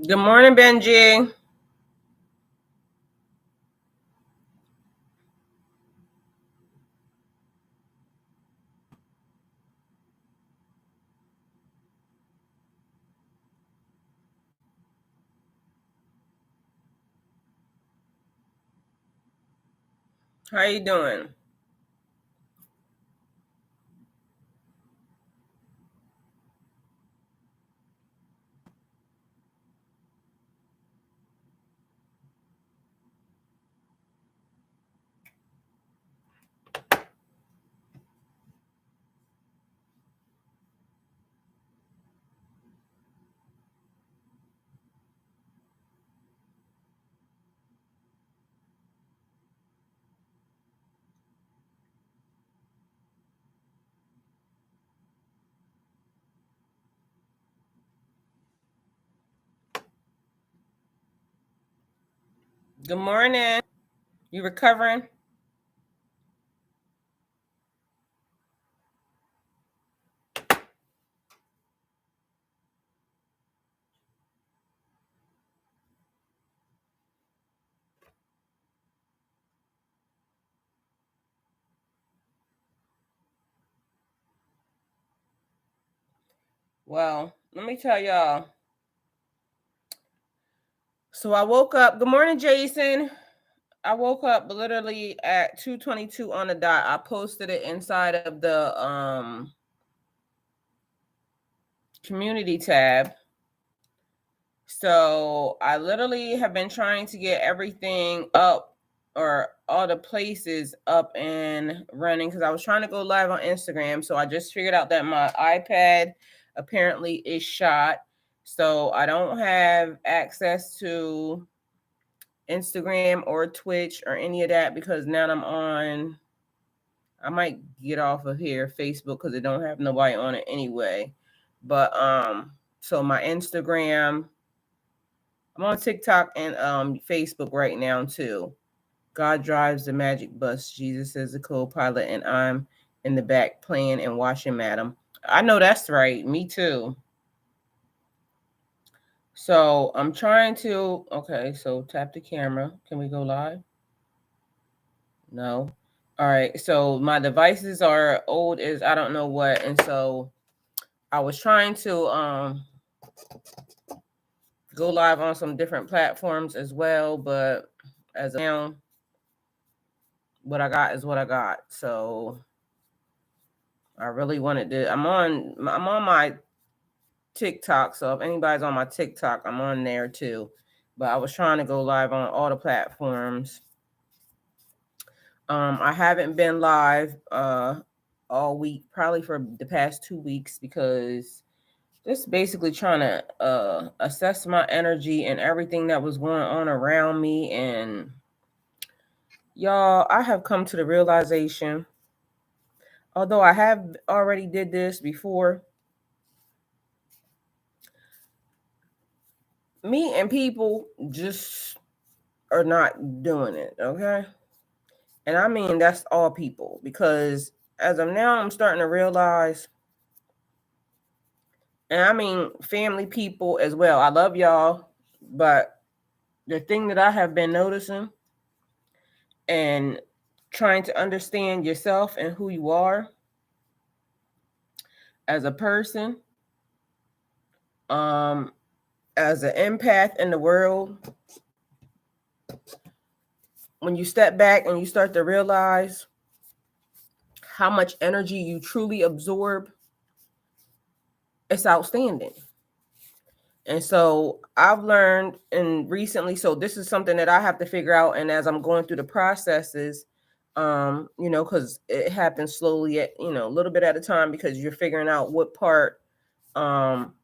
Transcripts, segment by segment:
Good morning, Benji. How you doing? Good morning. You recovering? Well, let me tell y'all. So I woke up. Good morning, Jason. I woke up literally at 2:22 on the dot. I posted it inside of the community tab. So I literally have been trying to get everything up or all the places up and running because I was trying to go live on Instagram. So I just figured out that my iPad apparently is shot. So I don't have access to Instagram or Twitch or any of that because now I might get off of here, Facebook, because it don't have nobody on it anyway. But so my Instagram, I'm on TikTok and Facebook right now too. God drives the magic bus. Jesus is the co-pilot, and I'm in the back playing and watching Madam. I know that's right. Me too. So I'm trying to. Okay, so tap the camera. Can we go live? No. All right. So my devices are old as I don't know what, and so I was trying to go live on some different platforms as well, but as of now, what I got is what I got. So I really wanted to. I'm on my TikTok. So if anybody's on my TikTok, I'm on there too. But I was trying to go live on all the platforms. I haven't been live all week, probably for the past 2 weeks, because just basically trying to assess my energy and everything that was going on around me. And y'all, I have come to the realization, although I have already did this before, me and people just are not doing it, okay? And I mean that's all people, because as of now I'm starting to realize, and I mean family people as well. I love y'all, but the thing that I have been noticing and trying to understand yourself and who you are as a person, um as an empath in the world, when you step back and you start to realize how much energy you truly absorb, it's outstanding. And so I've learned, and recently, so this is something that I have to figure out. And as I'm going through the processes, because it happens slowly at, a little bit at a time, because you're figuring out what part um,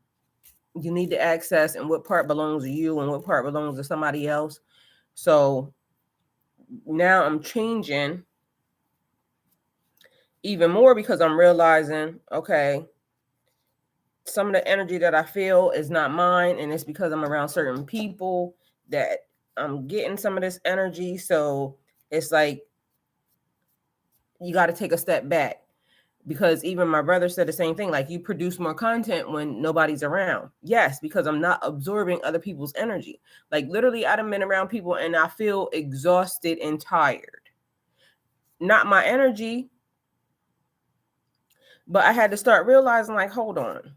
you need to access and what part belongs to you and what part belongs to somebody else. So now I'm changing even more because I'm realizing, okay, some of the energy that I feel is not mine, and it's because I'm around certain people that I'm getting some of this energy. So it's like you got to take a step back. because even my brother said the same thing, like, you produce more content when nobody's around. Yes, because I'm not absorbing other people's energy. Like, literally, I've been around people and I feel exhausted and tired. Not my energy, but I had to start realizing, like, hold on.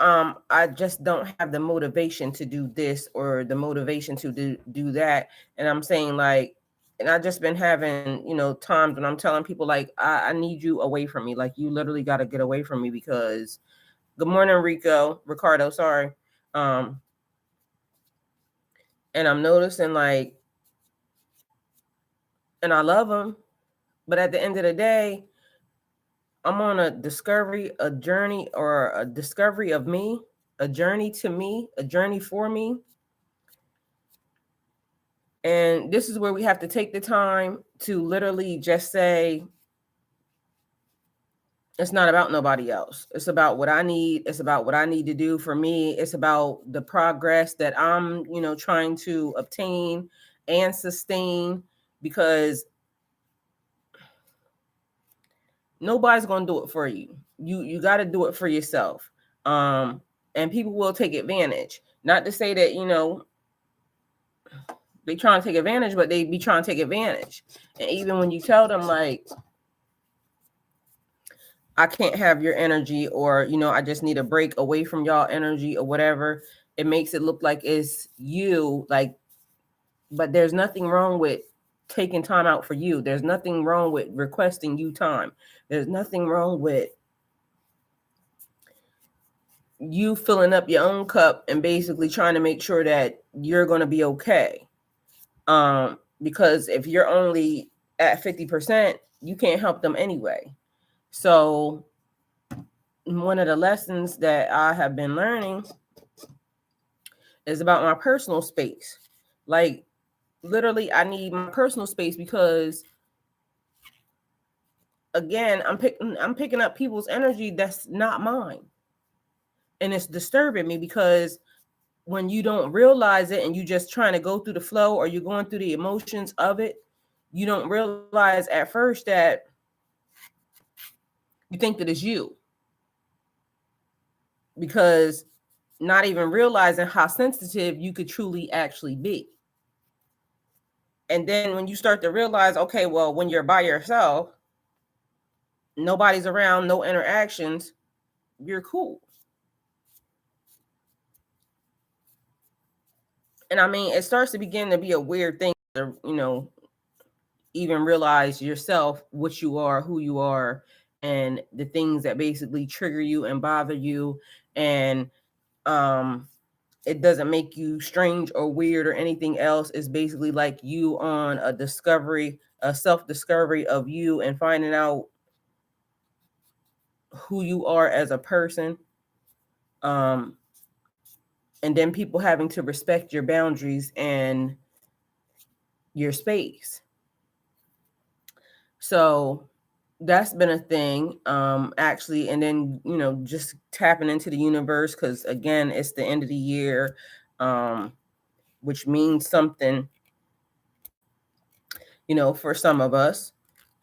I just don't have the motivation to do this or the motivation to do that. And I'm saying, like, and I just been having, times when I'm telling people, like, I need you away from me. Like, you literally got to get away from me because, good morning, Ricardo, sorry. And I'm noticing, like, and I love him, but at the end of the day, I'm on a journey, or a discovery of me, a journey to me, a journey for me. And this is where we have to take the time to literally just say, it's not about nobody else. It's about what I need. It's about what I need to do for me. It's about the progress that I'm, trying to obtain and sustain, because nobody's going to do it for you. You got to do it for yourself. And people will take advantage. Not to say that, they trying to take advantage, but they be trying to take advantage. And even when you tell them, like, I can't have your energy, or, I just need a break away from y'all energy or whatever, it makes it look like it's you, like, but there's nothing wrong with taking time out for you. There's nothing wrong with requesting you time. There's nothing wrong with you filling up your own cup and basically trying to make sure that you're going to be okay. Because if you're only at 50%, you can't help them anyway. So one of the lessons that I have been learning is about my personal space. Like, literally, I need my personal space because, again, I'm picking up people's energy that's not mine. And it's disturbing me because when you don't realize it and you just trying to go through the flow, or you're going through the emotions of it, you don't realize at first that you think that it's you. Because not even realizing how sensitive you could truly actually be. And then when you start to realize, okay, well, when you're by yourself, nobody's around, no interactions, you're cool. And I mean, it starts to begin to be a weird thing to, even realize yourself, what you are, who you are, and the things that basically trigger you and bother you. And it doesn't make you strange or weird or anything else. It's basically like you on a self-discovery of you, and finding out who you are as a person. And then people having to respect your boundaries and your space. So that's been a thing, actually. And then, just tapping into the universe, because again, it's the end of the year, which means something, for some of us.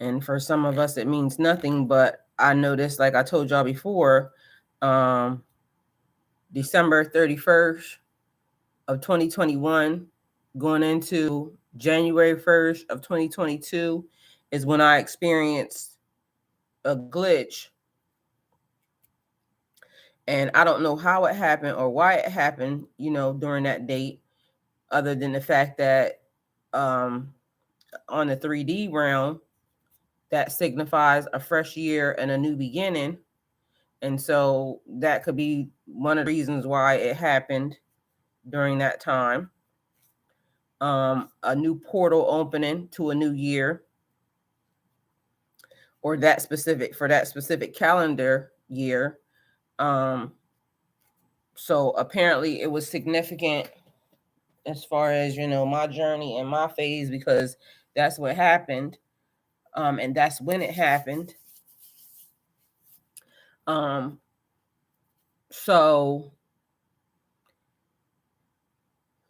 And for some of us, it means nothing. But I noticed, like I told y'all before, December 31st of 2021, going into January 1st of 2022, is when I experienced a glitch. And I don't know how it happened or why it happened, during that date, other than the fact that on the 3D realm, that signifies a fresh year and a new beginning. And so that could be one of the reasons why it happened during that time. A new portal opening to a new year, or for that specific calendar year. So apparently it was significant as far as, my journey and my phase, because that's what happened. And that's when it happened. So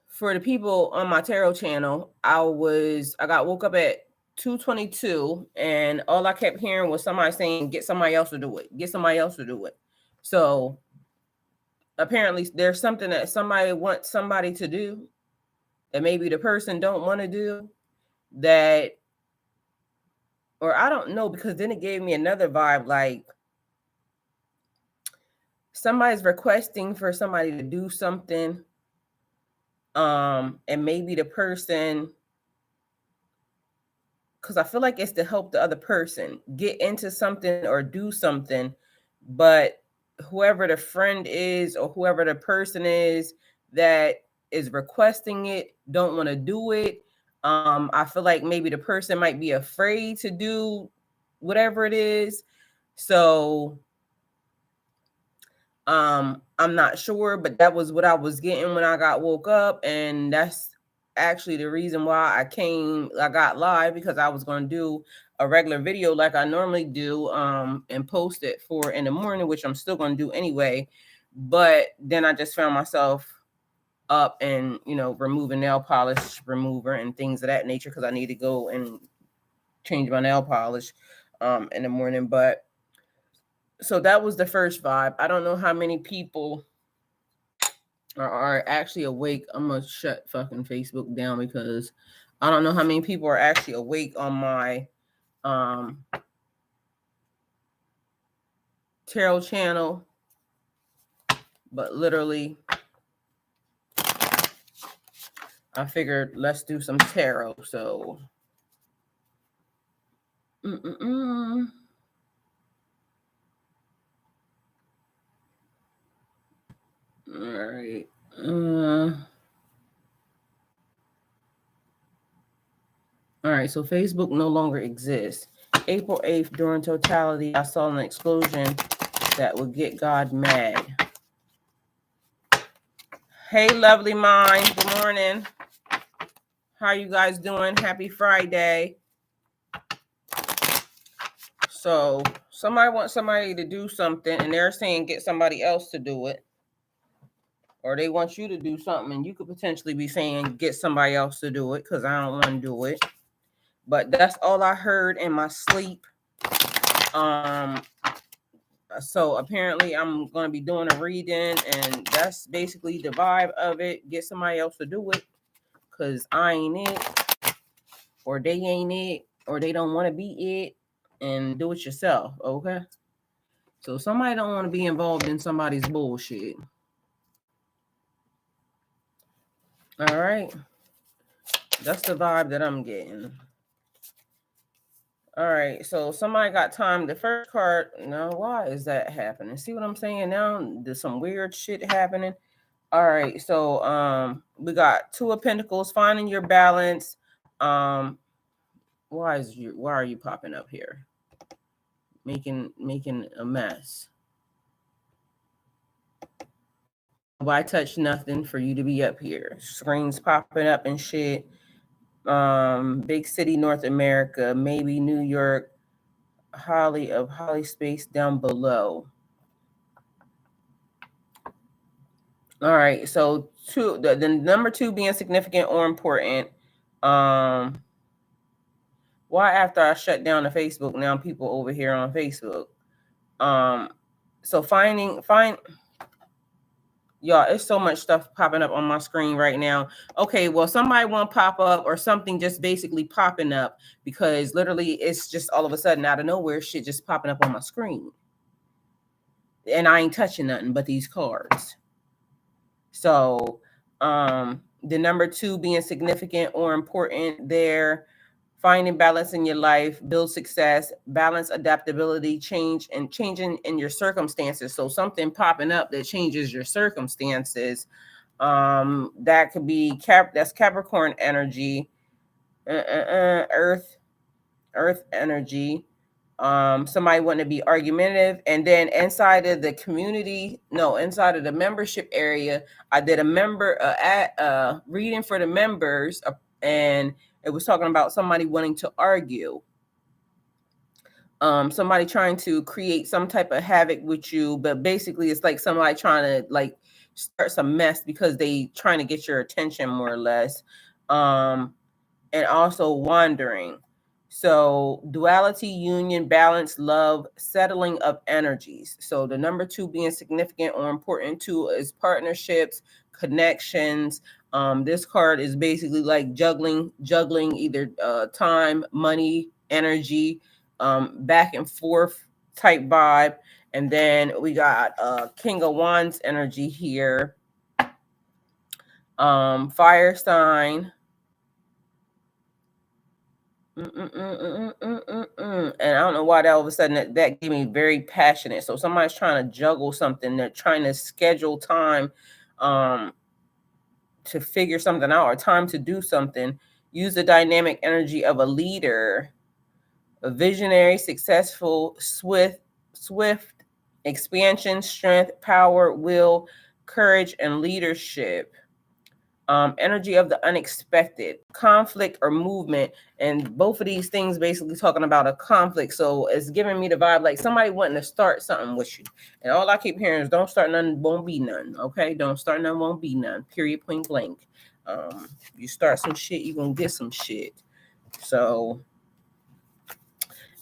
for the people on my tarot channel, I got woke up at 2:22, and all I kept hearing was somebody saying, "Get somebody else to do it. Get somebody else to do it." So apparently, there's something that somebody wants somebody to do that maybe the person don't want to do, that, or I don't know, because then it gave me another vibe, like somebody's requesting for somebody to do something, and maybe the person, because I feel like it's to help the other person get into something or do something, but whoever the friend is or whoever the person is that is requesting it don't want to do it. I feel like maybe the person might be afraid to do whatever it is. So I'm not sure, but that was what I was getting when I got woke up, and that's actually the reason why I got live, because I was going to do a regular video like I normally do, and post it for in the morning, which I'm still going to do anyway. But then I just found myself up and, removing nail polish remover and things of that nature, because I need to go and change my nail polish in the morning. But so that was the first vibe. I don't know how many people are actually awake. I'm gonna shut fucking Facebook down, because I don't know how many people are actually awake on my tarot channel, but literally I figured let's do some tarot. So all right. All right, so Facebook no longer exists. April 8th, during totality, I saw an explosion that would get God mad. Hey, lovely mind. Good morning. How you guys doing? Happy Friday. So somebody wants somebody to do something, and they're saying get somebody else to do it. Or they want you to do something, and you could potentially be saying get somebody else to do it, because I don't want to do it. But that's all I heard in my sleep. So apparently I'm going to be doing a reading, and that's basically the vibe of it. Get somebody else to do it, because I ain't it, or they ain't it, or they don't want to be it, and do it yourself, okay? So somebody don't want to be involved in somebody's bullshit. All right. That's the vibe that I'm getting. All right. So somebody got time. The first card. Now, why is that happening? See what I'm saying? Now there's some weird shit happening. All right. So we got Two of Pentacles, finding your balance. Why are you popping up here? Making a mess. Why touch nothing for you to be up here? Screens popping up and shit. Big city, North America, maybe New York, Holly space down below. All right, so the number 2 being significant or important. Why after I shut down the Facebook, now people over here on Facebook? So y'all, it's so much stuff popping up on my screen right now. Okay, well, somebody want to pop up, or something just basically popping up, because literally it's just all of a sudden out of nowhere shit just popping up on my screen. And I ain't touching nothing but these cards. So the number 2 being significant or important there. Finding balance in your life, build success, balance, adaptability, changing in your circumstances. So something popping up that changes your circumstances. That could be that's Capricorn energy, Earth energy. Somebody wanting to be argumentative, and then inside of the membership area, I did a reading for the members, and it was talking about somebody wanting to argue, somebody trying to create some type of havoc with you, but basically it's like somebody trying to like start some mess because they trying to get your attention, more or less. And also wandering. So duality, union, balance, love, settling of energies. So the number 2 being significant or important too is partnerships, connections. This card is basically like juggling either time, money, energy, back and forth type vibe. And then we got King of Wands energy here. Fire sign. And I don't know why that all of a sudden that gave me very passionate. So somebody's trying to juggle something. They're trying to schedule time to figure something out, or time to do something. Use the dynamic energy of a leader, a visionary, successful, swift, expansion, strength, power, will, courage, and leadership. Energy of the unexpected, conflict or movement. And both of these things basically talking about a conflict. So it's giving me the vibe like somebody wanting to start something with you. And all I keep hearing is don't start none, won't be none. Okay. Don't start none, won't be none. Period, point blank. You start some shit, you're going to get some shit. So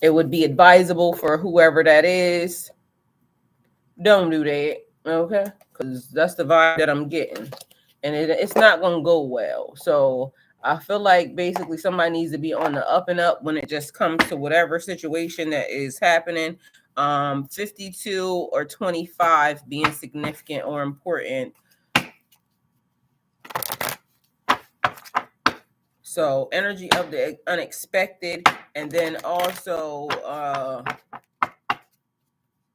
it would be advisable for whoever that is. Don't do that. Okay. Because that's the vibe that I'm getting. And it's not going to go well. So I feel like basically somebody needs to be on the up and up when it just comes to whatever situation that is happening. 52 or 25 being significant or important. So energy of the unexpected, and then also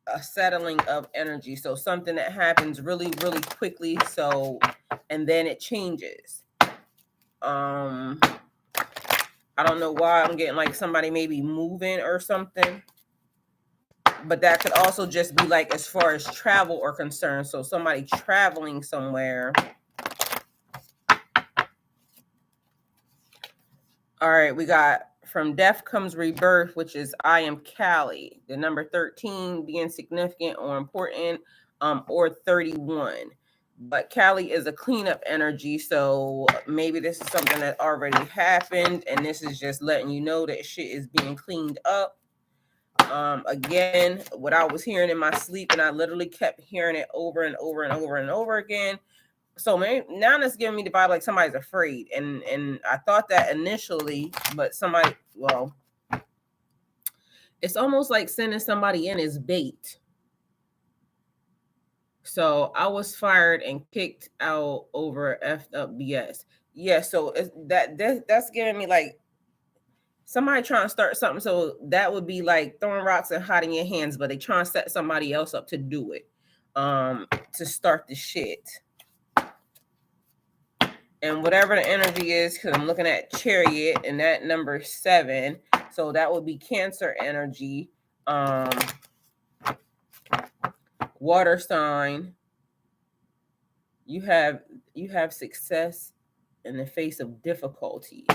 a settling of energy. So something that happens really, really quickly. So, and then it changes. I don't know why I'm getting like somebody maybe moving or something, but that could also just be like as far as travel or concerned. So somebody traveling somewhere. All right, we got from death comes rebirth, which is I am Cali. The number 13 being significant or important, or 31. But Cali is a cleanup energy, so maybe this is something that already happened, and this is just letting you know that shit is being cleaned up. Again, what I was hearing in my sleep, and I literally kept hearing it over and over and over and over again. So maybe now that's giving me the vibe like somebody's afraid, and I thought that initially, but somebody, well, it's almost like sending somebody in as bait. So I was fired and kicked out over effed up BS. Yeah, so that's giving me like somebody trying to start something. So that would be like throwing rocks and hiding your hands, but they trying to set somebody else up to do it, to start the shit. And whatever the energy is, because I'm looking at Chariot and that number 7. So that would be Cancer energy. Water sign. You have success in the face of difficulty.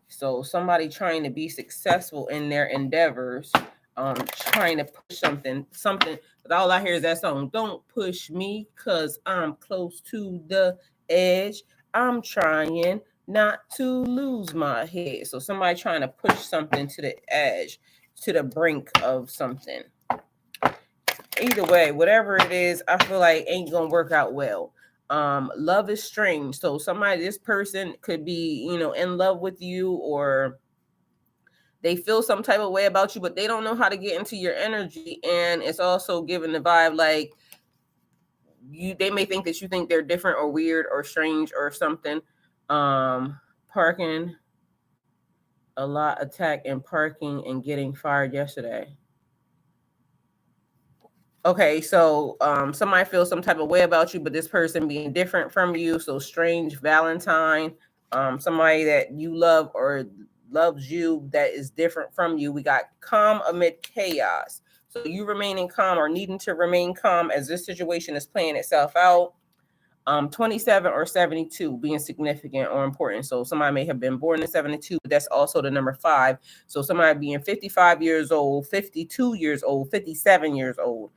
So somebody trying to be successful in their endeavors, trying to push something. But all I hear is that song, don't push me because I'm close to the edge. I'm trying not to lose my head. So somebody trying to push something to the edge, to the brink of something. Either way, whatever it is, I feel like ain't gonna work out well. Love is strange. So this person could be, in love with you, or they feel some type of way about you, but they don't know how to get into your energy. And it's also giving the vibe like they may think that you think they're different or weird or strange or something. Parking a lot, attack and parking and getting fired yesterday. Okay, so somebody feels some type of way about you, but this person being different from you. So strange Valentine, somebody that you love or loves you that is different from you. We got calm amid chaos. So you remaining calm or needing to remain calm as this situation is playing itself out. 27 or 72 being significant or important. So somebody may have been born in 72, but that's also the number 5. So somebody being 55 years old, 52 years old, 57 years old.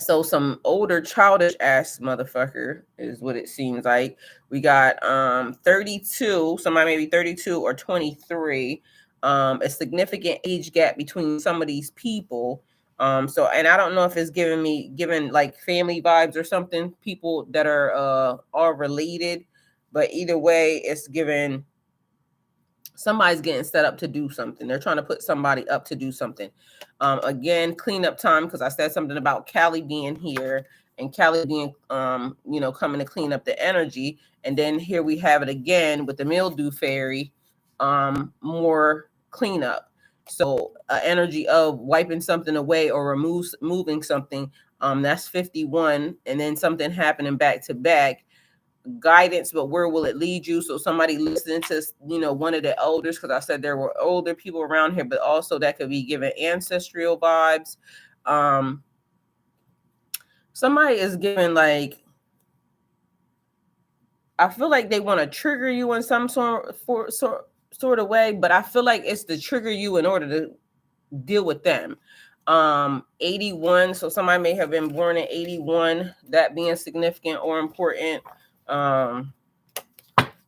So some older childish ass motherfucker is what it seems like. We got 32, somebody maybe 32 or 23. A significant age gap between some of these people. So and I don't know if it's giving like family vibes or something, people that are all related, but either way, it's giving somebody's getting set up to do something. They're trying to put somebody up to do something. Again, cleanup time, because I said something about Callie being here and Callie being, coming to clean up the energy. And then here we have it again with the mildew fairy, more cleanup. So energy of wiping something away or moving something. That's 51. And then something happening back to back. Guidance, but where will it lead you? So somebody listening to one of the elders, because I said there were older people around here, but also that could be given ancestral vibes. Somebody is giving, like, I feel like they want to trigger you in some sort of way, but I feel like it's to trigger you in order to deal with them. 81, so somebody may have been born in 81, that being significant or important.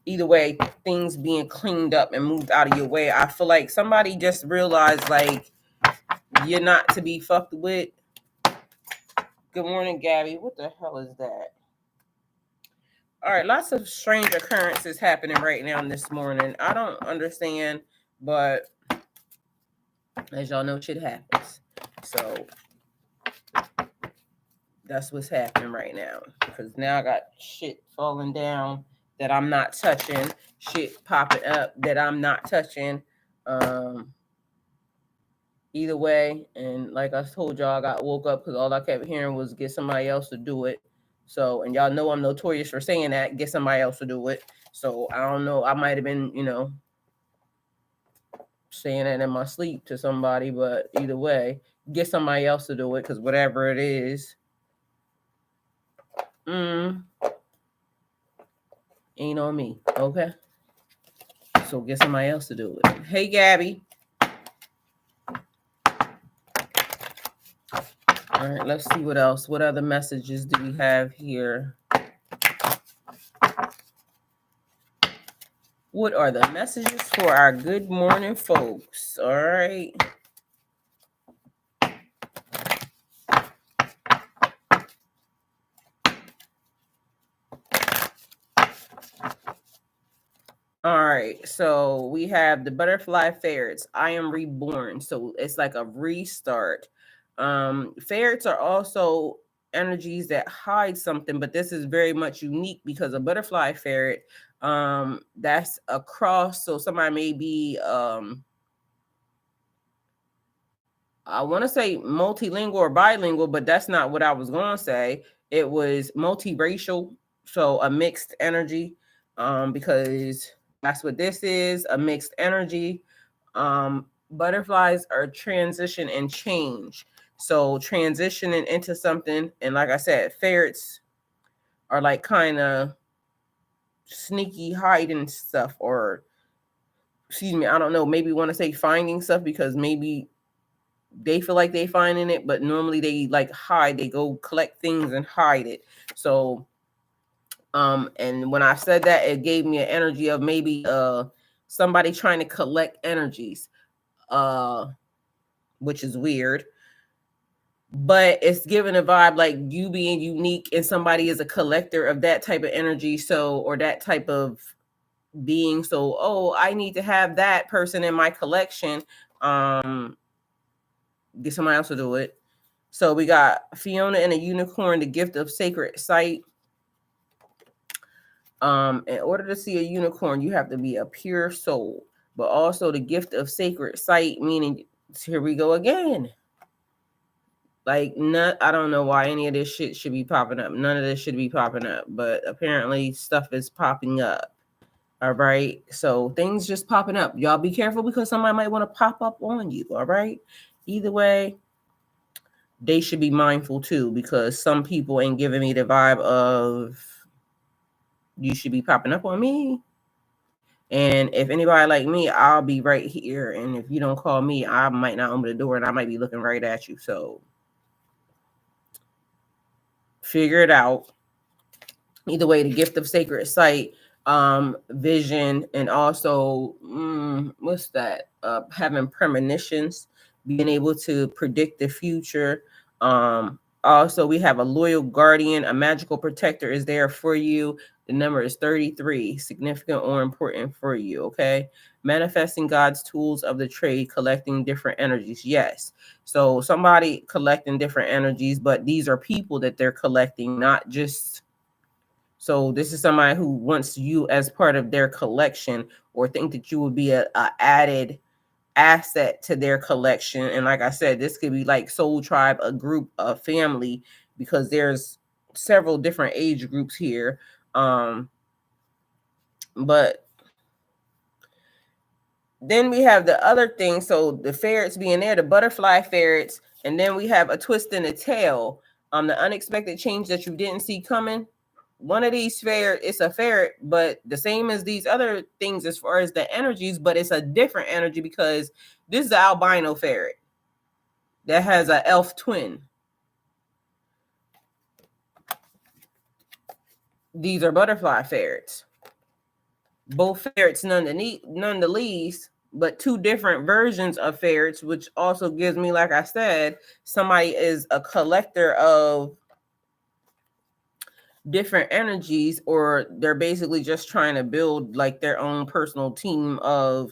Either way, things being cleaned up and moved out of your way. I feel like somebody just realized, like, you're not to be fucked with. Good morning, Gabby. What the hell is that? All right, lots of strange occurrences happening right now this morning. I don't understand, but as y'all know, shit happens. So that's what's happening right now. Because now I got shit falling down that I'm not touching, shit popping up that I'm not touching. Either way, and like I told y'all, I got woke up because all I kept hearing was get somebody else to do it. So, and y'all know I'm notorious for saying that, get somebody else to do it. So I don't know, I might have been, saying that in my sleep to somebody, but either way, get somebody else to do it, because whatever it is, ain't on me, okay? So get somebody else to do it. Hey, Gabby. All right, let's see what else. What other messages do we have here? What are the messages for our good morning folks? All right. All right, so we have the butterfly ferrets. I am reborn. So it's like a restart. Ferrets are also energies that hide something, but this is very much unique because a butterfly ferret, that's a cross. So somebody may be, I want to say multilingual or bilingual, but that's not what I was going to say. It was multiracial, so a mixed energy, because that's what this is, a mixed energy. Butterflies are transition and change. So transitioning into something, and like I said, ferrets are like kind of sneaky hiding stuff, or excuse me, I don't know, maybe want to say finding stuff, because maybe they feel like they finding it, but normally they like hide, they go collect things and hide it. So and when I said that, it gave me an energy of maybe somebody trying to collect energies, which is weird, but it's giving a vibe like you being unique and somebody is a collector of that type of energy, so, or that type of being. So, oh, I need to have that person in my collection. Get somebody else to do it. So we got Fiona and a unicorn, the gift of sacred sight. In order to see a unicorn, you have to be a pure soul, but also the gift of sacred sight, meaning, here we go again. Like, I don't know why any of this shit should be popping up. None of this should be popping up, but apparently stuff is popping up. All right. So things just popping up. Y'all be careful, because somebody might want to pop up on you. All right. Either way, they should be mindful too, because some people ain't giving me the vibe of you should be popping up on me. And if anybody like me, I'll be right here. And if you don't call me, I might not open the door, and I might be looking right at you. So figure it out. Either way, the gift of sacred sight, vision, and also what's that? Having premonitions, being able to predict the future. Also, we have a loyal guardian, a magical protector is there for you. The number is 33, significant or important for you. Okay. Manifesting God's tools of the trade, collecting different energies. Yes. So somebody collecting different energies, but these are people that they're collecting, not just. So this is somebody who wants you as part of their collection, or think that you would be a added asset to their collection. And like I said, this could be like soul tribe, a group, a family, because there's several different age groups here. But then we have the other thing. So the ferrets being there, the butterfly ferrets, and then we have a twist in the tail. The unexpected change that you didn't see coming. One of these ferret, it's a ferret, but the same as these other things as far as the energies, but it's a different energy because this is the albino ferret that has an elf twin. These are butterfly ferrets. Both ferrets none the least, but two different versions of ferrets, which also gives me, like I said, somebody is a collector of different energies, or they're basically just trying to build like their own personal team of,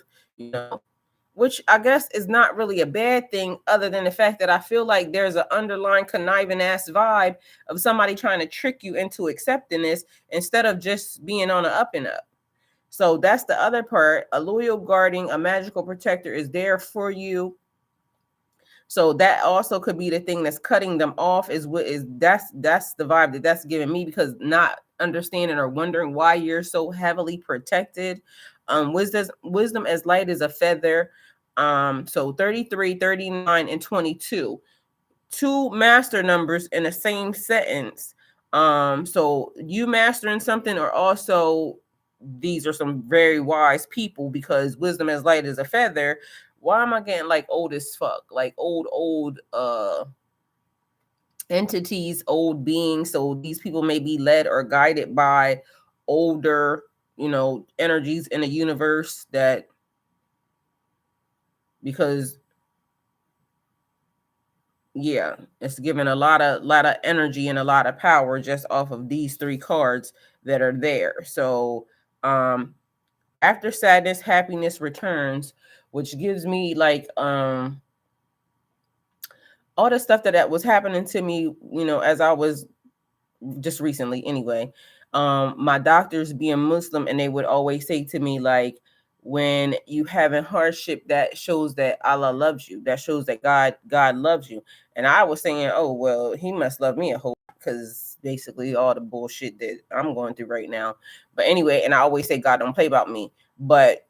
which I guess is not really a bad thing, other than the fact that I feel like there's an underlying conniving ass vibe of somebody trying to trick you into accepting this instead of just being on an up and up. So that's the other part. A loyal guardian, a magical protector is there for you. So that also could be the thing that's cutting them off. That's the vibe that's giving me, because not understanding or wondering why you're so heavily protected. Wisdom as light as a feather. So 33, 39, and 22. Two master numbers in the same sentence. So you mastering something, or also these are some very wise people, because wisdom as light as a feather. Why am I getting like old as fuck? Like old entities, old beings. So these people may be led or guided by older, energies in the universe, that because yeah, it's given a lot of energy and a lot of power just off of these three cards that are there. So after sadness, happiness returns, which gives me like all the stuff that was happening to me, as I was just recently anyway. My doctors being Muslim, and they would always say to me, like, when you having hardship, that shows that Allah loves you, that shows that God loves you. And I was saying, oh well, he must love me a whole, because basically all the bullshit that I'm going through right now. But anyway, and I always say God don't play about me. But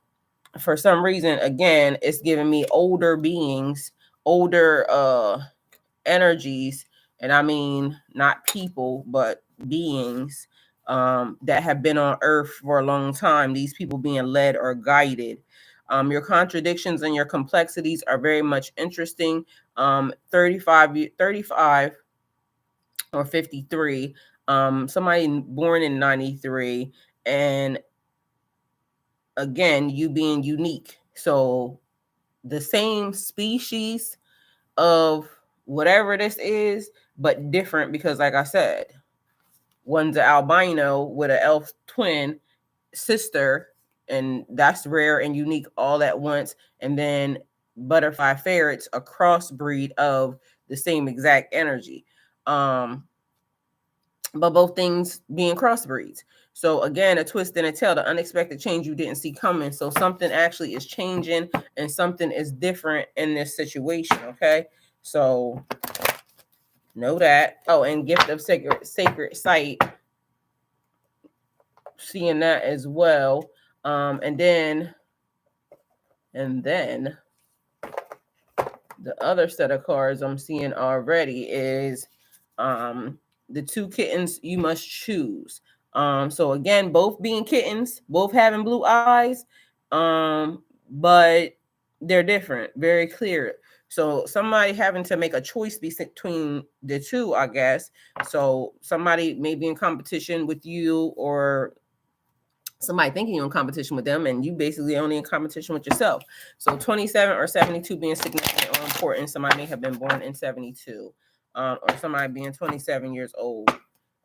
for some reason, again, it's giving me older beings, older energies, and I mean not people, but beings that have been on earth for a long time. These people being led or guided. Your contradictions and your complexities are very much interesting. 35 or 53. Somebody born in 93, and again, you being unique. So the same species of whatever this is, but different, because like I said, one's an albino with an elf twin sister, and that's rare and unique all at once. And then butterfly ferrets, a crossbreed of the same exact energy. But both things being crossbreeds. So again, a twist and a tail, the unexpected change you didn't see coming. So something actually is changing, and something is different in this situation. Okay. So know that. Oh, and gift of sacred sight, seeing that as well. And then the other set of cards I'm seeing already is the two kittens you must choose. So again, both being kittens, both having blue eyes, but they're different, very clear. So somebody having to make a choice between the two, I guess. So somebody may be in competition with you, or somebody thinking you're in competition with them, and you basically only in competition with yourself. So 27 or 72 being significant or important. Somebody may have been born in 72, or somebody being 27 years old.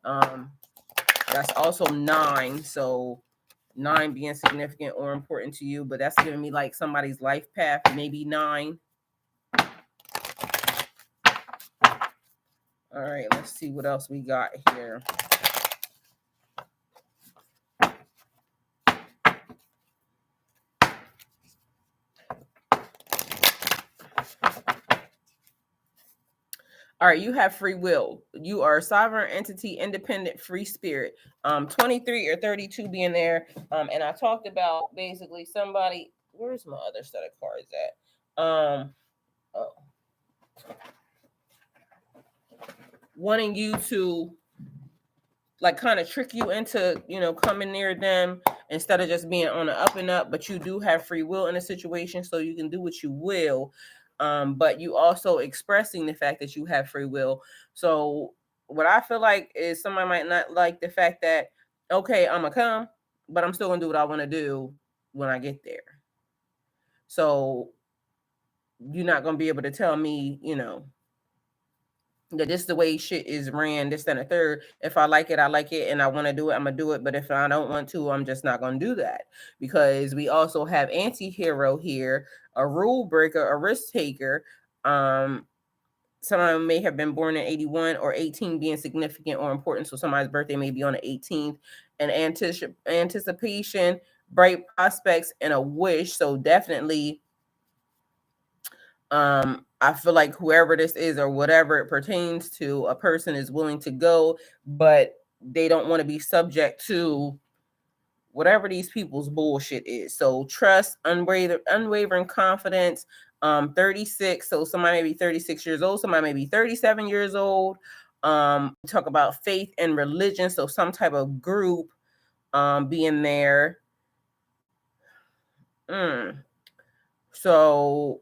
That's also 9. So 9 being significant or important to you, but that's giving me like somebody's life path, maybe 9. All right, let's see what else we got here. All right, you have free will. You are a sovereign entity, independent, free spirit. 23 or 32 being there. And I talked about basically somebody. Where's my other set of cards at? Wanting you to like kind of trick you into, coming near them instead of just being on the up and up. But you do have free will in a situation, so you can do what you will. But you also expressing the fact that you have free will. So what I feel like is somebody might not like the fact that, okay, I'm gonna come, but I'm still gonna do what I want to do when I get there. So you're not gonna be able to tell me, that this the way shit is ran, this, and a third. If I like it, I like it, and I want to do it, I'm gonna do it. But if I don't want to, I'm just not gonna do that. Because we also have anti-hero here, a rule breaker, a risk taker. Someone may have been born in 81 or 18 being significant or important. So somebody's birthday may be on the 18th. And anticipation, bright prospects, and a wish. So definitely I feel like whoever this is or whatever it pertains to, a person is willing to go, but they don't want to be subject to whatever these people's bullshit is. So trust, unwavering confidence. 36. So somebody may be 36 years old, somebody may be 37 years old. Talk about faith and religion. So some type of group being there. So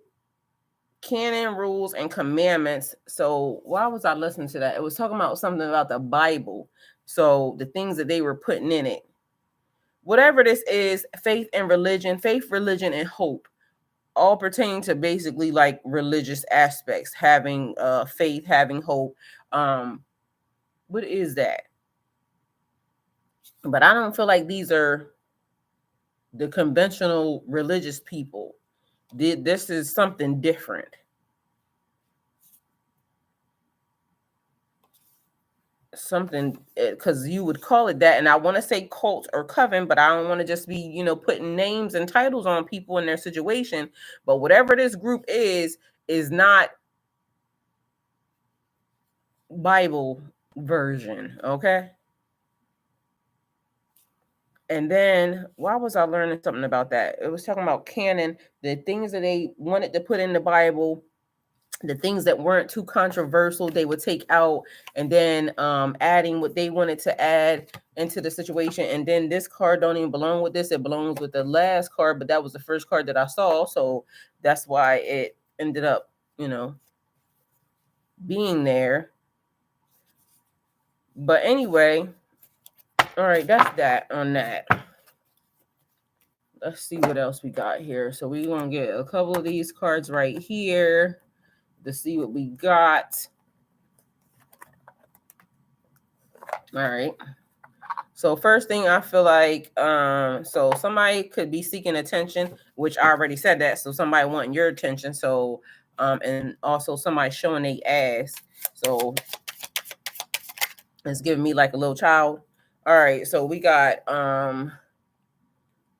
canon, rules, and commandments. So why was I listening to that? It was talking about something about the Bible. So the things that they were putting in it. Whatever this is, faith and religion, and hope, all pertain to basically like religious aspects, having faith, having hope. What is that? But I don't feel like these are the conventional religious people. This is something different. Something, because you would call it that, and I want to say cult or coven, but I don't want to just be putting names and titles on people in their situation. But whatever this group is not Bible version, okay? And then why was I learning something about that? It was talking about canon, the things that they wanted to put in the Bible, the things that weren't too controversial, they would take out, and then adding what they wanted to add into the situation. And then this card don't even belong with this. It belongs with the last card, but that was the first card that I saw. So that's why it ended up, being there. But anyway, all right, that's that on that. Let's see what else we got here. So we're going to get a couple of these cards right here to see what we got. All right. So first thing, I feel like, so somebody could be seeking attention, which I already said that. So somebody wanting your attention. So, and also somebody showing their ass. So it's giving me like a little child. All right. So we got, I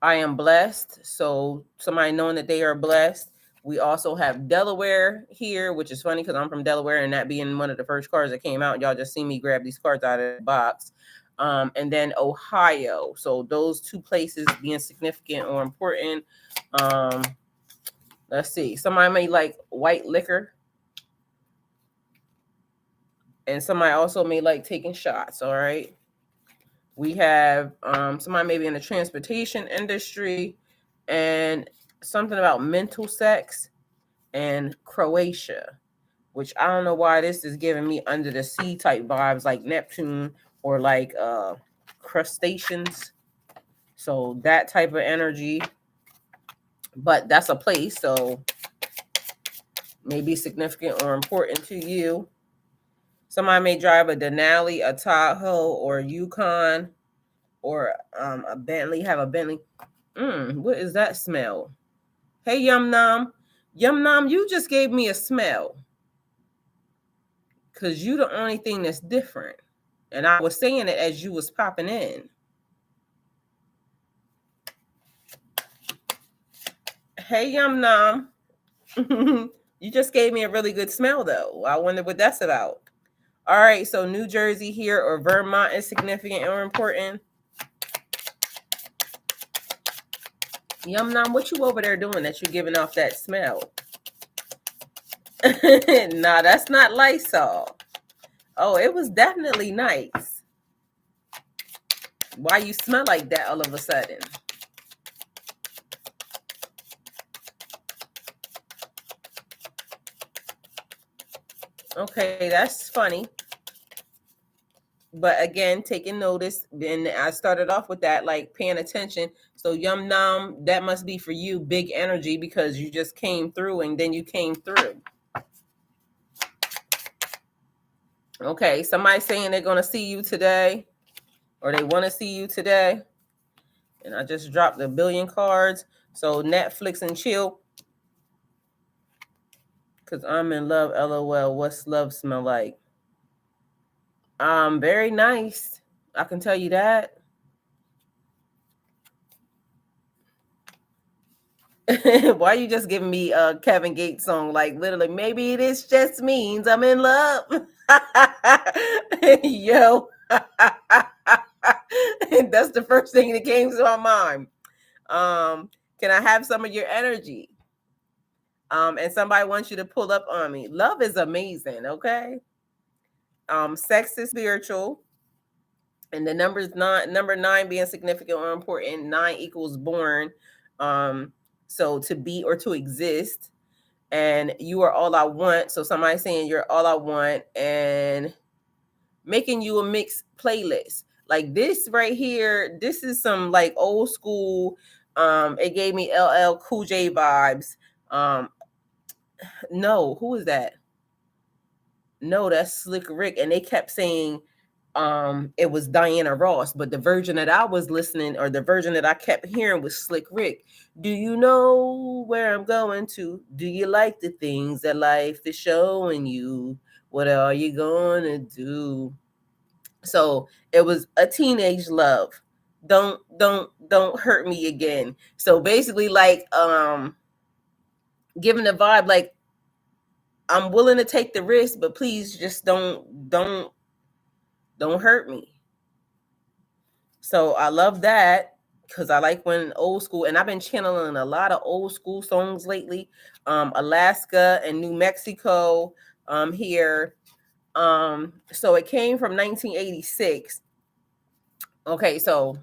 am blessed. So somebody knowing that they are blessed. We also have Delaware here, which is funny because I'm from Delaware, and that being one of the first cards that came out. Y'all just see me grab these cards out of the box. And then Ohio. So those two places being significant or important. Let's see. Somebody may like white liquor. And somebody also may like taking shots. All right. We have somebody maybe in the transportation industry, and something about mental sex. and Croatia, which I don't know why this is giving me under the sea type vibes like Neptune or like crustaceans. So that type of energy, but that's a place, so maybe significant or important to you. Somebody may drive a Denali, a Tahoe, or a Yukon, or a Bentley, have a Bentley. What is that smell? Hey, Yum Nam. Yum Nam, you just gave me a smell. Because you the only thing that's different. And I was saying it as you was popping in. Hey, Yum Nam. You just gave me a really good smell, though. I wonder what that's about. All right, so New Jersey here or Vermont is significant or important. Yum Nam, what you over there doing that you're giving off that smell? Nah, that's not Lysol. Oh, it was definitely nice. Why you smell like that all of a sudden? Okay, that's funny. But again, taking notice, and I started off with that, like paying attention. So Yum Nam, that must be for you, big energy, because you just came through and then you came through. Okay, somebody saying they're going to see you today or they want to see you today. And I just dropped a billion cards. So Netflix and chill. Because I'm in love, LOL. What's love smell like? Very nice. I can tell you that. Why are you just giving me a Kevin Gates song? Like literally, maybe this just means I'm in love. Yo. That's the first thing that came to my mind. Can I have some of your energy? And somebody wants you to pull up on me. Love is amazing, okay? Sex is spiritual. And the number 9 being significant or important, 9 equals born. So to be or to exist. And you are all I want. So somebody saying you're all I want and making you a mixed playlist. Like this right here, this is some like old school. It gave me LL Cool J vibes. No, who is that? No, that's Slick Rick. And they kept saying it was Diana Ross, but the version that I was listening, or the version that I kept hearing, was Slick Rick. Do you know where I'm going to? Do you like the things that life is showing you? What are you gonna do? So it was a teenage love. Don't hurt me again. So basically, like giving the vibe like I'm willing to take the risk, but please just don't hurt me. So I love that because I like when old school, and I've been channeling a lot of old school songs lately. Alaska and New Mexico here. So it came from 1986. Okay, so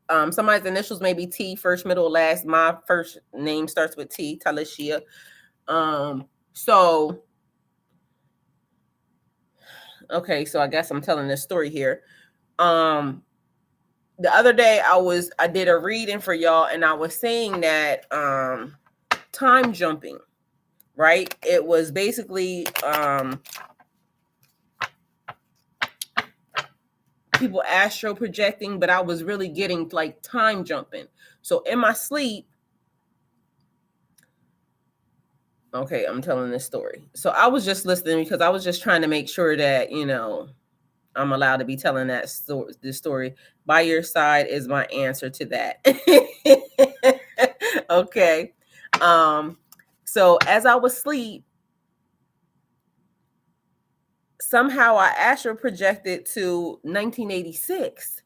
somebody's initials may be T, first, middle, last. My first name starts with T, Talishia. So okay, so I guess I'm telling this story here. The other day I did a reading for y'all, and I was saying that time jumping, right? It was basically people astro projecting, but I was really getting like time jumping. So in my sleep, okay, I'm telling this story. So I was just listening because I was just trying to make sure that, I'm allowed to be telling that story. This story. By your side is my answer to that. Okay. So as I was asleep, somehow I astral projected to 1986.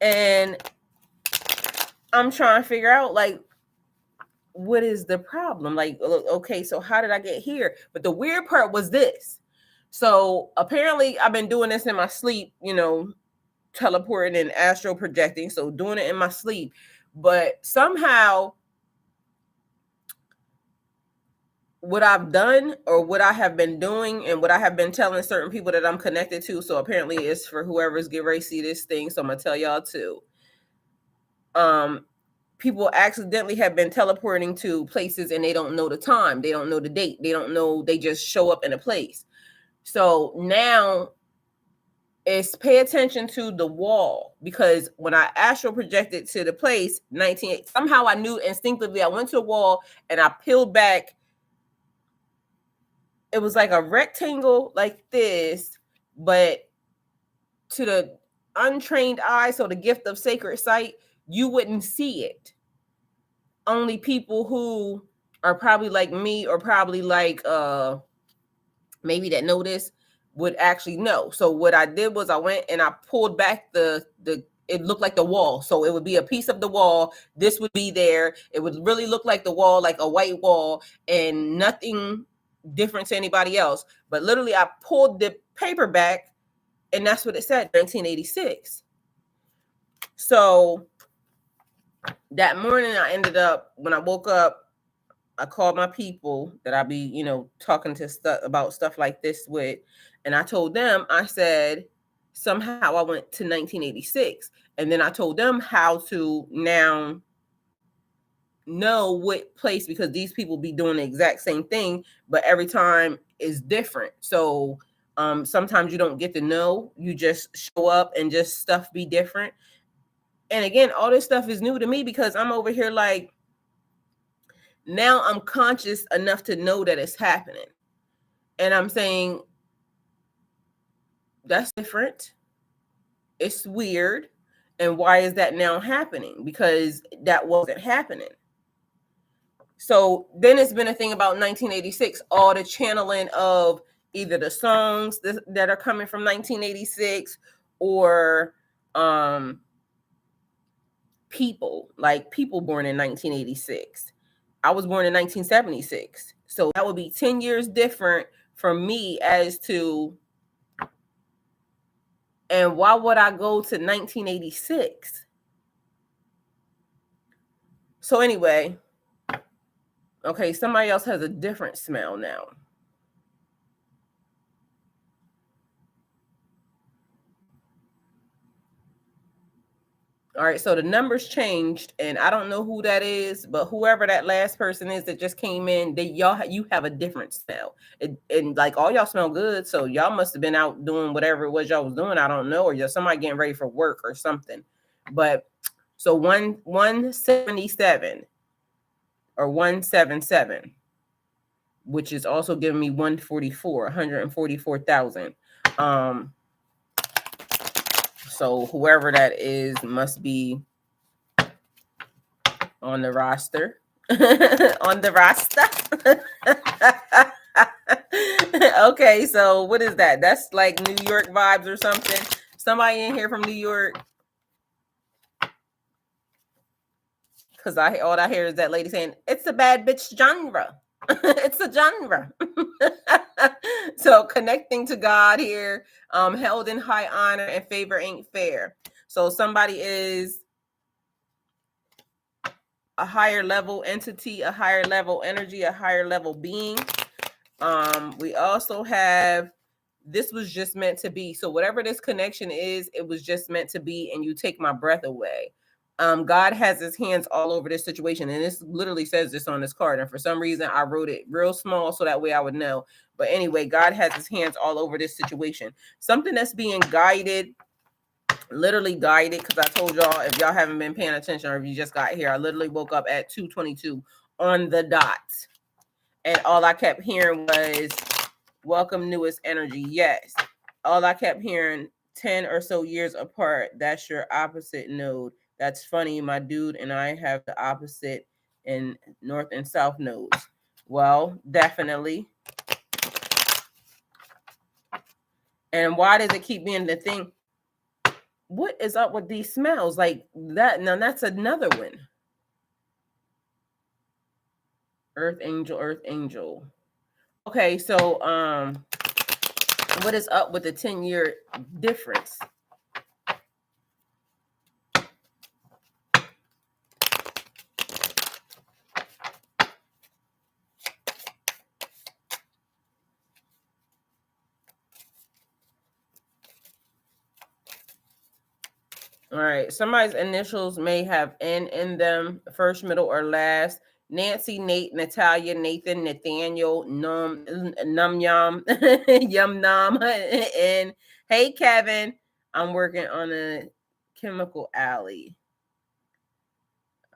And I'm trying to figure out, like, what is the problem? Like, okay, so how did I get here? But the weird part was this. So apparently I've been doing this in my sleep, teleporting and astral projecting. So doing it in my sleep. But somehow what I've done or what I have been doing and what I have been telling certain people that I'm connected to. So apparently it's for whoever's get ready to see this thing. So I'm gonna tell y'all too. People accidentally have been teleporting to places and they don't know the time, they don't know the date, they don't know, they just show up in a place. So now is pay attention to the wall, because when I astral projected to the place 19, somehow I knew instinctively. I went to a wall and I peeled back. It was like a rectangle like this, but to the untrained eye, so the gift of sacred sight, you wouldn't see it. Only people who are probably like me or probably like maybe that know this would actually know. So what I did was I went and I pulled back the it looked like the wall. So it would be a piece of the wall. This would be there. It would really look like the wall, like a white wall, and nothing different to anybody else. But literally I pulled the paper back and that's what it said, 1986. So that morning I ended up, when I woke up, I called my people that I be, talking to stuff about stuff like this with, and I told them, I said, somehow I went to 1986. And then I told them how to now know what place, because these people be doing the exact same thing, but every time is different. So sometimes you don't get to know, you just show up and just stuff be different. And again, all this stuff is new to me because I'm over here like, now I'm conscious enough to know that it's happening. And I'm saying, that's different. It's weird. And why is that now happening? Because that wasn't happening. So then it's been a thing about 1986, all the channeling of either the songs that are coming from 1986 or people born in 1986. I was born in 1976. So that would be 10 years different from me as to, and why would I go to 1986? So anyway, okay, somebody else has a different smell now. All right, so the numbers changed, and I don't know who that is, but whoever that last person is that just came in, you have a different smell, and like all y'all smell good, so y'all must have been out doing whatever it was y'all was doing. I don't know, or somebody getting ready for work or something. But so 177 or 177, which is also giving me 144,000. So whoever that is must be on the roster. On the roster. Okay, so what is that? That's like New York vibes or something. Somebody in here from New York? Because all I hear is that lady saying, it's a bad bitch genre. It's a genre. So connecting to God here, held in high honor and favor ain't fair. So somebody is a higher level entity, a higher level energy, a higher level being. We also have, this was just meant to be. So whatever this connection is, it was just meant to be, and you take my breath away. God has his hands all over this situation, and this literally says this on this card, and for some reason I wrote it real small so that way I would know. But anyway, God has his hands all over this situation. Something that's being guided, literally guided, because I told y'all, if y'all haven't been paying attention or if you just got here, I literally woke up at 2:22 on the dot, and all I kept hearing was welcome newest energy. Yes, all I kept hearing, 10 or so years apart, that's your opposite node. That's funny, my dude and I have the opposite in north and south nodes. Well, definitely. And why does it keep being the thing? What is up with these smells like that? Now that's another one. Earth angel, earth angel. Okay, so what is up with the 10-year difference? All right. Somebody's initials may have N in them, first, middle, or last. Nancy, Nate, Natalia, Nathan, Nathaniel, Num Yum, Yum Num, and hey Kevin, I'm working on a chemical alley.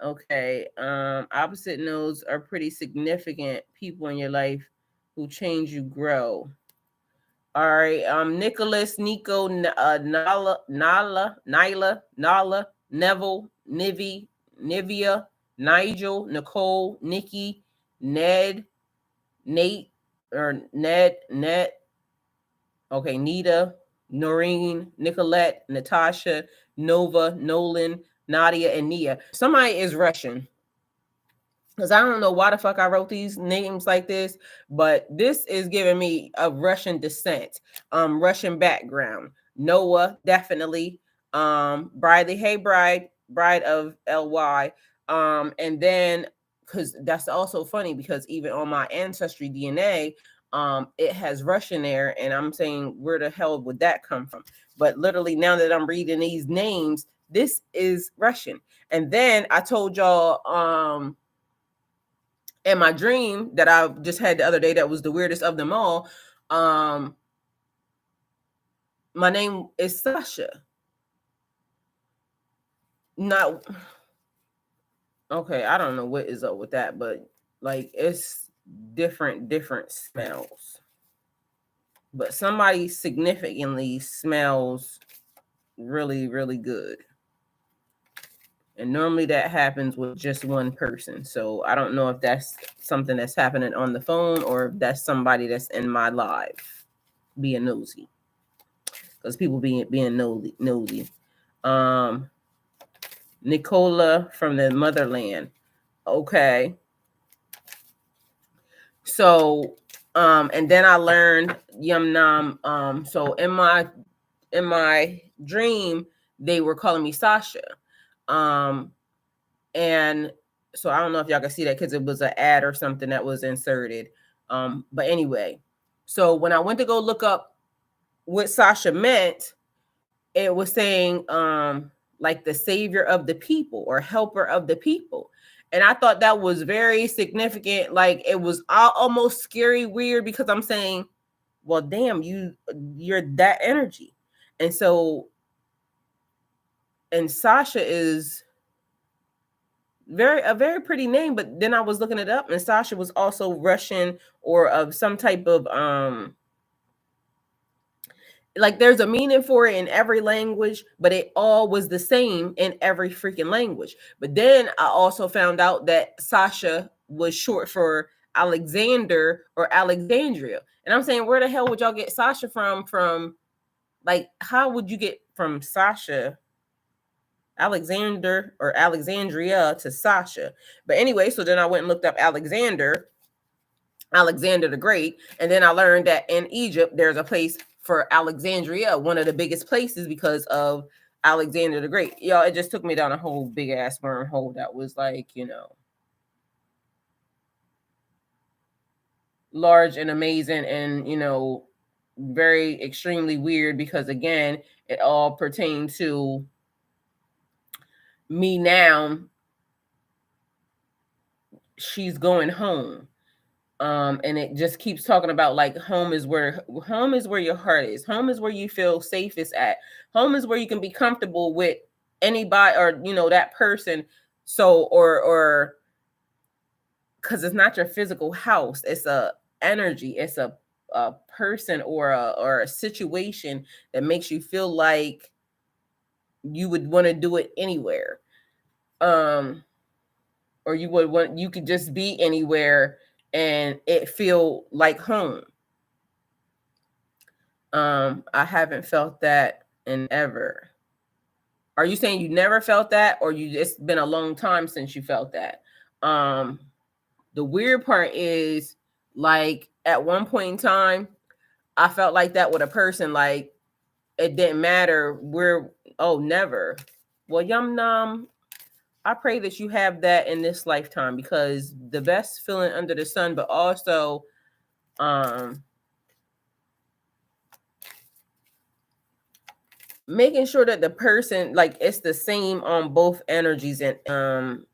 Okay. Opposite nodes are pretty significant people in your life who change you, grow. All right. Nicholas, Nico, Nyla, Neville, Nivi, Nivea, Nigel, Nicole, Nikki, Ned, Nate, or Ned. Okay, Nita, Noreen, Nicolette, Natasha, Nova, Nolan, Nadia, and Nia. Somebody is Russian. Because I don't know why the fuck I wrote these names like this, but this is giving me a Russian descent, Russian background. Noah, definitely. Bridey, hey bride of LY. And then because that's also funny because even on my ancestry DNA, it has Russian there, and I'm saying where the hell would that come from? But literally now that I'm reading these names, this is Russian. And then I told y'all and my dream that I just had the other day that was the weirdest of them all. My name is Sasha. Not okay, I don't know what is up with that, but like it's different smells. But somebody significantly smells really, really good. And normally that happens with just one person. So I don't know if that's something that's happening on the phone or if that's somebody that's in my live being nosy. Because people being nosy. Nicola from the motherland. Okay. So and then I learned Yum Nam. So in my dream, they were calling me Sasha. And so I don't know if y'all can see that because it was an ad or something that was inserted. But anyway, so when I went to go look up what Sasha meant, it was saying like the savior of the people or helper of the people. And I thought that was very significant. Like it was almost scary weird because I'm saying, well, damn, you're that energy. And so, and Sasha is a very pretty name, but then I was looking it up and Sasha was also Russian or of some type of like there's a meaning for it in every language, but it all was the same in every freaking language. But then I also found out that Sasha was short for Alexander or Alexandria. And I'm saying, where the hell would y'all get Sasha from? From like, how would you get from Sasha, Alexander or Alexandria to Sasha? But anyway, so then I went and looked up Alexander the Great, and then I learned that in Egypt there's a place for Alexandria, one of the biggest places because of Alexander the Great. Y'all, it just took me down a whole big ass wormhole that was like, large and amazing and, very extremely weird because again, it all pertained to me now. She's going home. And it just keeps talking about like home is where your heart is. Home is where you feel safest at. Home is where you can be comfortable with anybody or that person. So or because it's not your physical house, it's a energy, it's a person or a situation that makes you feel like you would want to do it anywhere. Or you could just be anywhere and it feel like home. I haven't felt that in ever. Are you saying you never felt that, or it's been a long time since you felt that? The weird part is, like, at one point in time, I felt like that with a person. Like, it didn't matter never. Well, Yum Nam, I pray that you have that in this lifetime because the best feeling under the sun, but also, making sure that the person, like, it's the same on both energies. And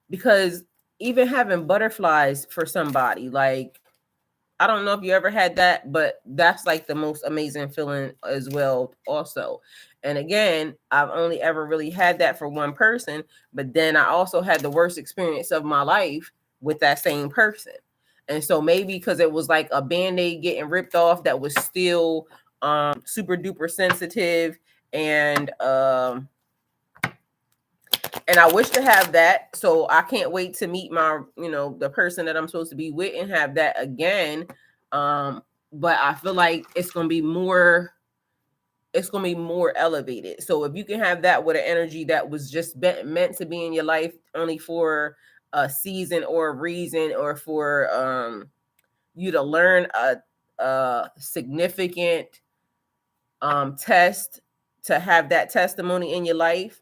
because even having butterflies for somebody, like, I don't know if you ever had that, but that's like the most amazing feeling as well also. And again, I've only ever really had that for one person, but then I also had the worst experience of my life with that same person. And so maybe because it was like a band-aid getting ripped off that was still super duper sensitive, and I wish to have that. So I can't wait to meet my, the person that I'm supposed to be with and have that again. But I feel like it's gonna be more elevated. So if you can have that with an energy that was just meant to be in your life only for a season or a reason, or for you to learn a significant test, to have that testimony in your life,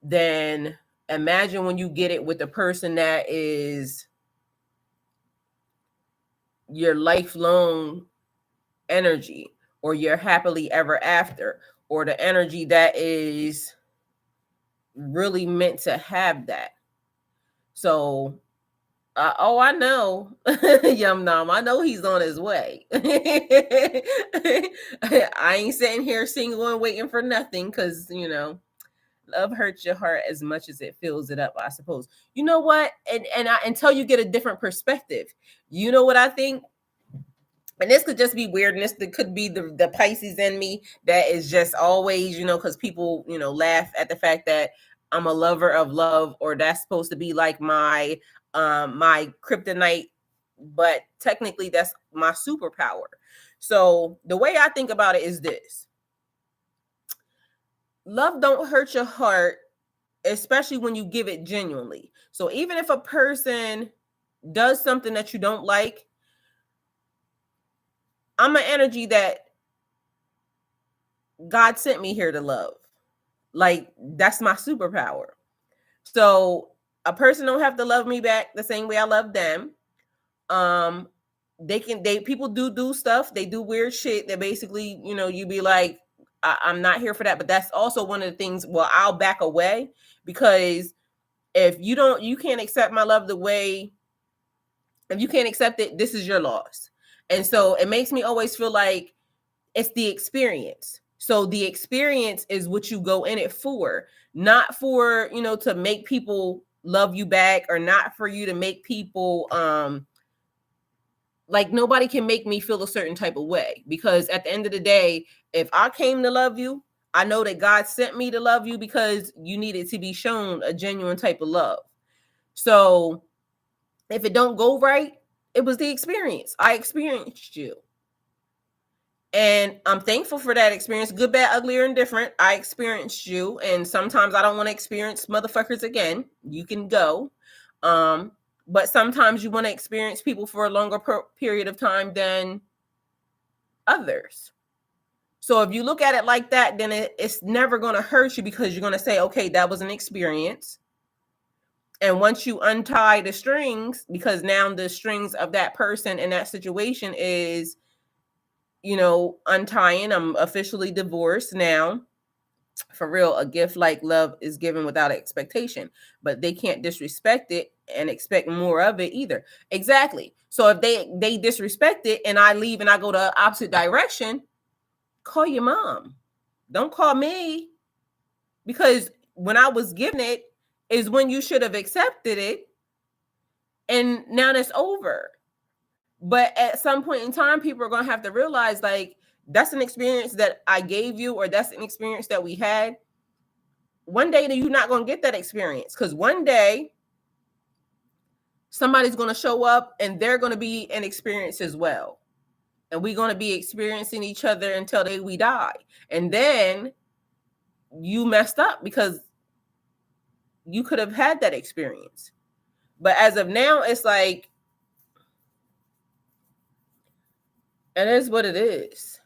then imagine when you get it with the person that is your lifelong energy, or your happily ever after, or the energy that is really meant to have that. So I know. Yum Nom, I know he's on his way. I ain't sitting here single and waiting for nothing, because love hurts your heart as much as it fills it up, I suppose. You know what? And until you get a different perspective, you know what I think? And this could just be weirdness. That could be the Pisces in me that is just always, because people, laugh at the fact that I'm a lover of love, or that's supposed to be like my kryptonite, but technically that's my superpower. So the way I think about it is this: love don't hurt your heart, especially when you give it genuinely. So even if a person does something that you don't like, I'm an energy that God sent me here to love. Like, that's my superpower. So a person don't have to love me back the same way I love them. People do stuff, they do weird shit that basically, you be like, I'm not here for that. But that's also one of the things, well, I'll back away, because if you can't accept my love the way, if you can't accept it, this is your loss. And so it makes me always feel like it's the experience. So the experience is what you go in it for, not for, to make people love you back, or not for you to make people, like, nobody can make me feel a certain type of way, because at the end of the day, if I came to love you, I know that God sent me to love you because you needed to be shown a genuine type of love. So if it don't go right, it was the experience. I experienced you. And I'm thankful for that experience, good, bad, ugly, or indifferent. I experienced you. And sometimes I don't want to experience motherfuckers again. You can go. But sometimes you want to experience people for a longer period of time than others. So if you look at it like that, then it's never going to hurt you, because you're going to say, okay, that was an experience. And once you untie the strings, because now the strings of that person in that situation is, untying. I'm officially divorced now. For real, a gift like love is given without expectation, but they can't disrespect it and expect more of it either. Exactly. So if they disrespect it and I leave and I go the opposite direction, call your mom. Don't call me, because when I was given it is when you should have accepted it, and now that's over. But at some point in time, people are going to have to realize, like, that's an experience that I gave you, or that's an experience that we had. One day you're not going to get that experience, because one day somebody's going to show up and they're going to be an experience as well. And we're going to be experiencing each other until we die. And then you messed up because you could have had that experience. But as of now, it's like, it is what it is.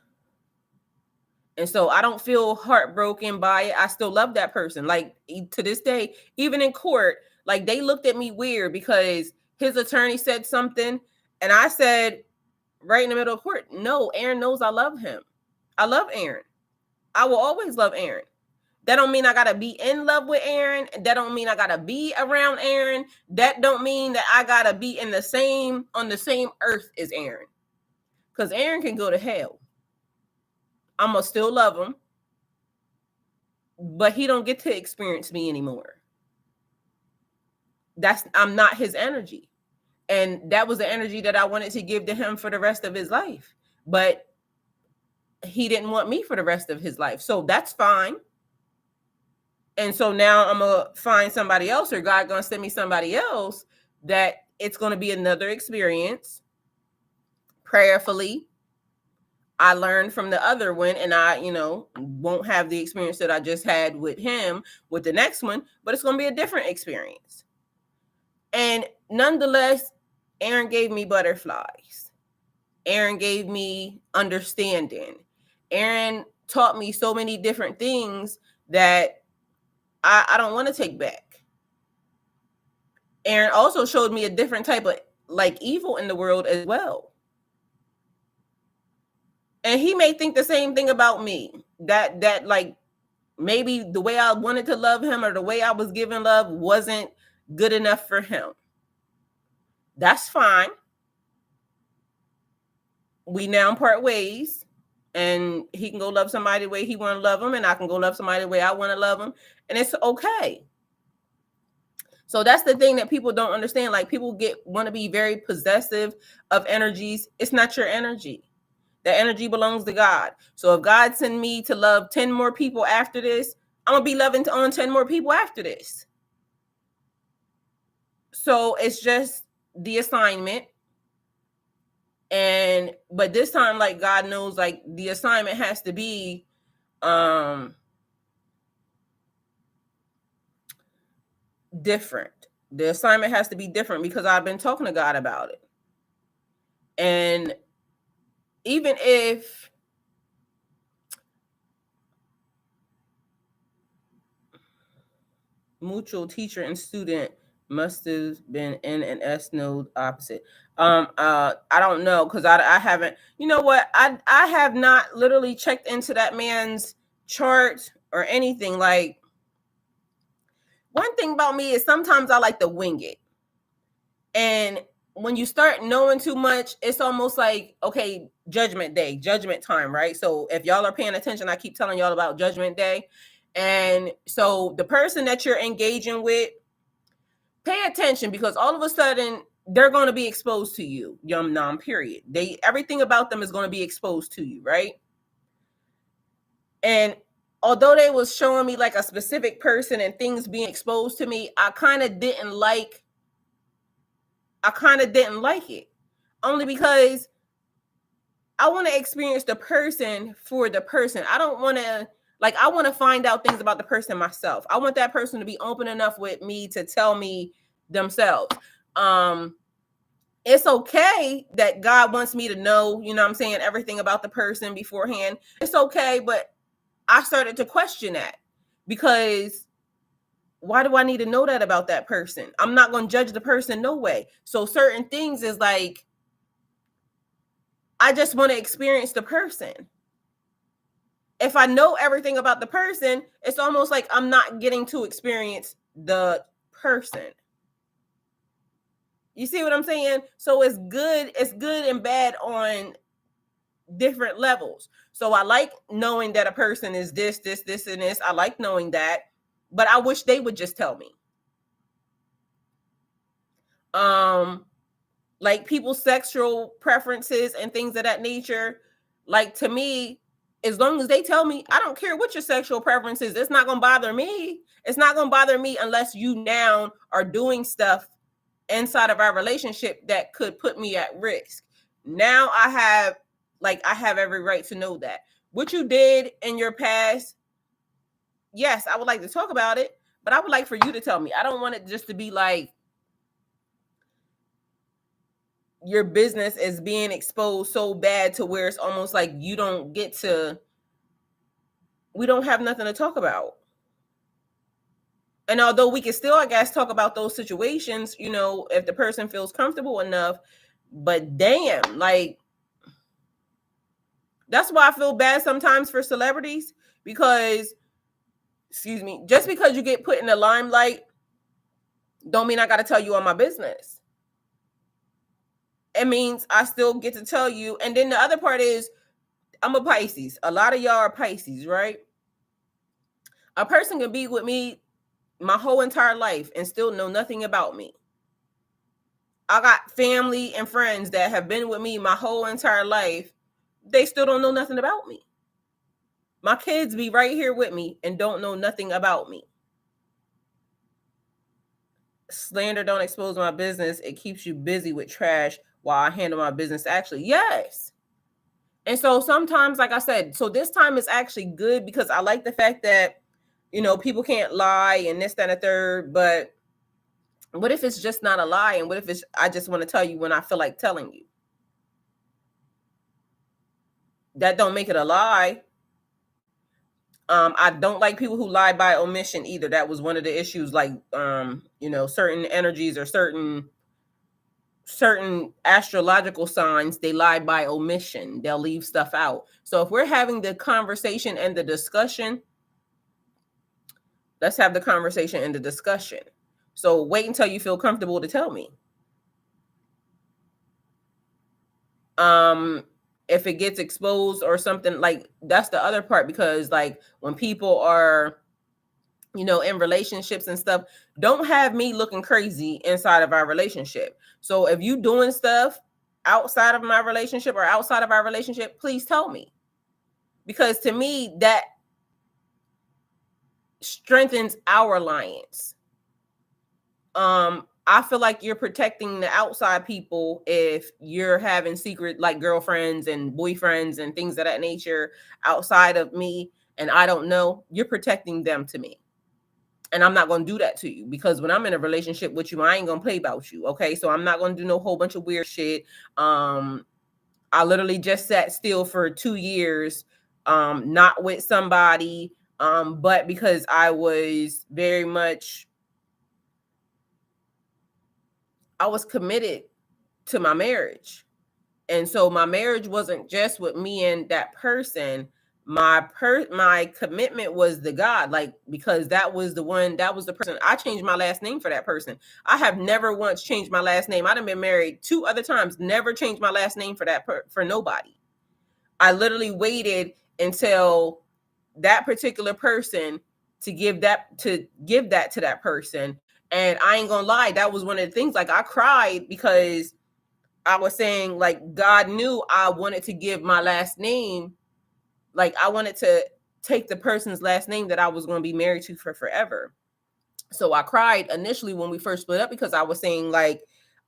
And so I don't feel heartbroken by it. I still love that person. Like, to this day, even in court, like, they looked at me weird because his attorney said something. And I said, right in the middle of court, no, Aaron knows I love him. I love Aaron. I will always love Aaron. That don't mean I gotta be in love with Aaron. That don't mean I gotta be around Aaron. That don't mean that I gotta be on the same earth as Aaron. Because Aaron can go to hell. I'ma still love him, but he don't get to experience me anymore. I'm not his energy. And that was the energy that I wanted to give to him for the rest of his life. But he didn't want me for the rest of his life. So that's fine. And so now I'm going to find somebody else, or God going to send me somebody else that it's going to be another experience. Prayerfully, I learned from the other one, and I, won't have the experience that I just had with him with the next one, but it's going to be a different experience. And nonetheless, Aaron gave me butterflies. Aaron gave me understanding. Aaron taught me so many different things that I don't want to take back. Aaron also showed me a different type of evil in the world as well. And he may think the same thing about me. That maybe the way I wanted to love him or the way I was given love wasn't good enough for him. That's fine. We now part ways, and he can go love somebody the way he want to love them, and I can go love somebody the way I want to love them, and it's okay. So that's the thing that people don't understand. Like, people want to be very possessive of energies. It's not your energy. The energy belongs to God. So if God send me to love 10 more people after this, I'm gonna be loving on 10 more people after this. So it's just the assignment. But this time, God knows, the assignment has to be different. The assignment has to be different because I've been talking to God about it. And even if mutual teacher and student must have been in an S node opposite. I don't know, because I haven't, you know what? I have not literally checked into that man's chart or anything. Like, one thing about me is sometimes I like to wing it. And when you start knowing too much, it's almost like, okay, judgment day, judgment time, right? So if y'all are paying attention, I keep telling y'all about judgment day. And so the person that you're engaging with, pay attention, because all of a sudden they're going to be exposed to you. Period. Everything about them is going to be exposed to you, right? And although they was showing me a specific person and things being exposed to me, I kind of didn't like it, only because I want to experience the person for the person. I don't want to, I want to find out things about the person myself. I want that person to be open enough with me to tell me themselves. It's okay that God wants me to know, everything about the person beforehand. It's okay, but I started to question that, because why do I need to know that about that person? I'm not going to judge the person, no way. So certain things is I just want to experience the person. If I know everything about the person, it's almost like I'm not getting to experience the person. You see what I'm saying? So it's good and bad on different levels. So I like knowing that a person is this, and this. I like knowing that, but I wish they would just tell me. People's sexual preferences and things of that nature. To me, as long as they tell me, I don't care what your sexual preference is. It's not going to bother me. It's not going to bother me unless you now are doing stuff inside of our relationship that could put me at risk. Now I have every right to know that. What you did in your past, yes, I would like to talk about it, but I would like for you to tell me. I don't want it just to be your business is being exposed so bad to where it's almost like we don't have nothing to talk about. And although we can still, I guess, talk about those situations, if the person feels comfortable enough, but damn, that's why I feel bad sometimes for celebrities, Because, excuse me, just because you get put in the limelight, don't mean I got to tell you all my business. It means I still get to tell you. And then the other part is, I'm a Pisces. A lot of y'all are Pisces, right? A person can be with me my whole entire life and still know nothing about me. I got family and friends that have been with me my whole entire life. They still don't know nothing about me. My kids be right here with me and don't know nothing about me. Slander don't expose my business. It keeps you busy with trash while I handle my business. Actually, yes. And so sometimes, like I said, so this time is actually good because I like the fact that, people can't lie and this, that, and the third. But what if it's just not a lie? And what if I just want to tell you when I feel like telling you? That don't make it a lie. I don't like people who lie by omission either. That was one of the issues, like, certain energies or certain astrological signs, they lie by omission. They'll leave stuff out. So if we're having the conversation and the discussion, let's have the conversation and the discussion. So wait until you feel comfortable to tell me. If it gets exposed or something, like, that's the other part, because like when people are, in relationships and stuff, don't have me looking crazy inside of our relationship. So if you doing stuff outside of my relationship or outside of our relationship, please tell me. Because to me, that strengthens our alliance. I feel like you're protecting the outside people if you're having secret, like, girlfriends and boyfriends and things of that nature outside of me, and I don't know. You're protecting them to me. And I'm not going to do that to you, because when I'm in a relationship with you, I ain't going to play about you. Okay. So I'm not going to do no whole bunch of weird shit. I literally just sat still for 2 years, not with somebody, but because I was I was committed to my marriage. And so my marriage wasn't just with me and that person. My commitment was the God, like, because that was the person. I changed my last name for that person. I have never once changed my last name. I've been married 2 other times, never changed my last name for for nobody. I literally waited until that particular person to give that to that person. And I ain't gonna lie, that was one of the things. Like, I cried because I was saying, like, God knew I wanted to give my last name. Like, I wanted to take the person's last name that I was going to be married to for forever. So I cried initially when we first split up, because I was saying, like,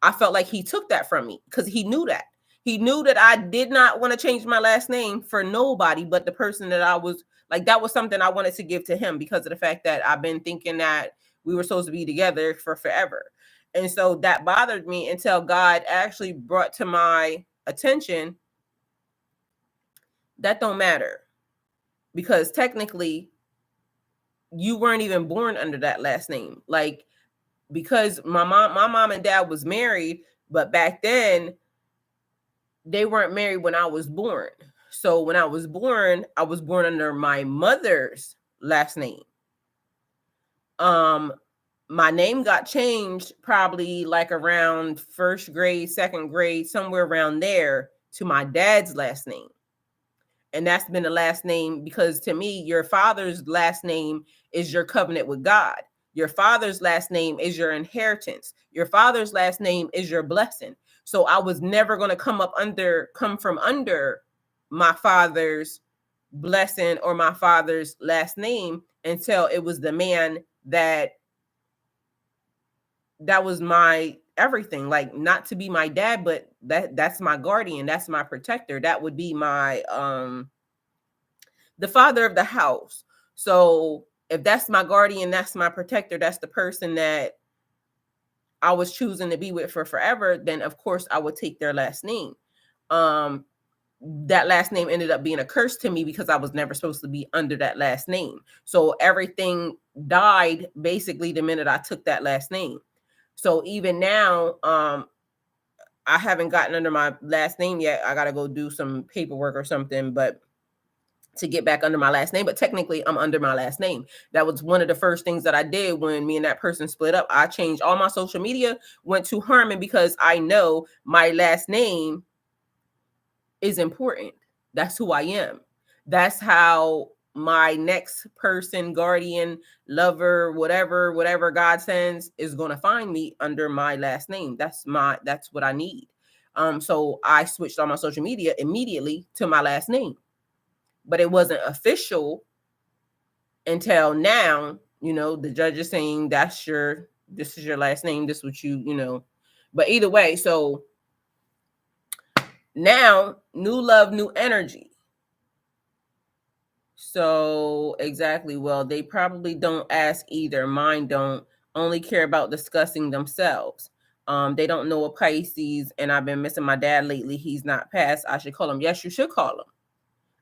I felt like he took that from me, because he knew that. He knew that I did not want to change my last name for nobody but the person that I was, like, that was something I wanted to give to him, because of the fact that I've been thinking that we were supposed to be together for forever. And so that bothered me until God actually brought to my attention that don't matter, because technically you weren't even born under that last name. Like, because my mom and dad was married, but back then they weren't married when I was born. So when I was born under my mother's last name. My name got changed probably like around 1st grade, 2nd grade, somewhere around there, to my dad's last name. And that's been the last name, because to me, your father's last name is your covenant with God. Your father's last name is your inheritance. Your father's last name is your blessing. So I was never going to come from under my father's blessing or my father's last name until it was the man that was my everything. Like, not to be my dad, but that's my guardian, that's my protector. That would be my the father of the house. So if that's my guardian, that's my protector, that's the person that I was choosing to be with for forever, then of course I would take their last name. That last name ended up being a curse to me, because I was never supposed to be under that last name. So everything died basically the minute I took that last name. So even now, I haven't gotten under my last name yet. I got to go do some paperwork or something, but to get back under my last name, but technically I'm under my last name. That was one of the first things that I did when me and that person split up. I changed all my social media, went to Harmon, because I know my last name is important. That's who I am. That's how my next person, guardian, lover, whatever God sends is going to find me, under my last name. That's what I need. So I switched all my social media immediately to my last name, but it wasn't official until now. The judge is saying this is your last name. This is what you. But either way, so now, new love, new energy. So exactly. Well, they probably don't ask either. Mine don't. Only care about discussing themselves. They don't know a Pisces, and I've been missing my dad lately. He's not passed. I should call him. Yes, you should call him.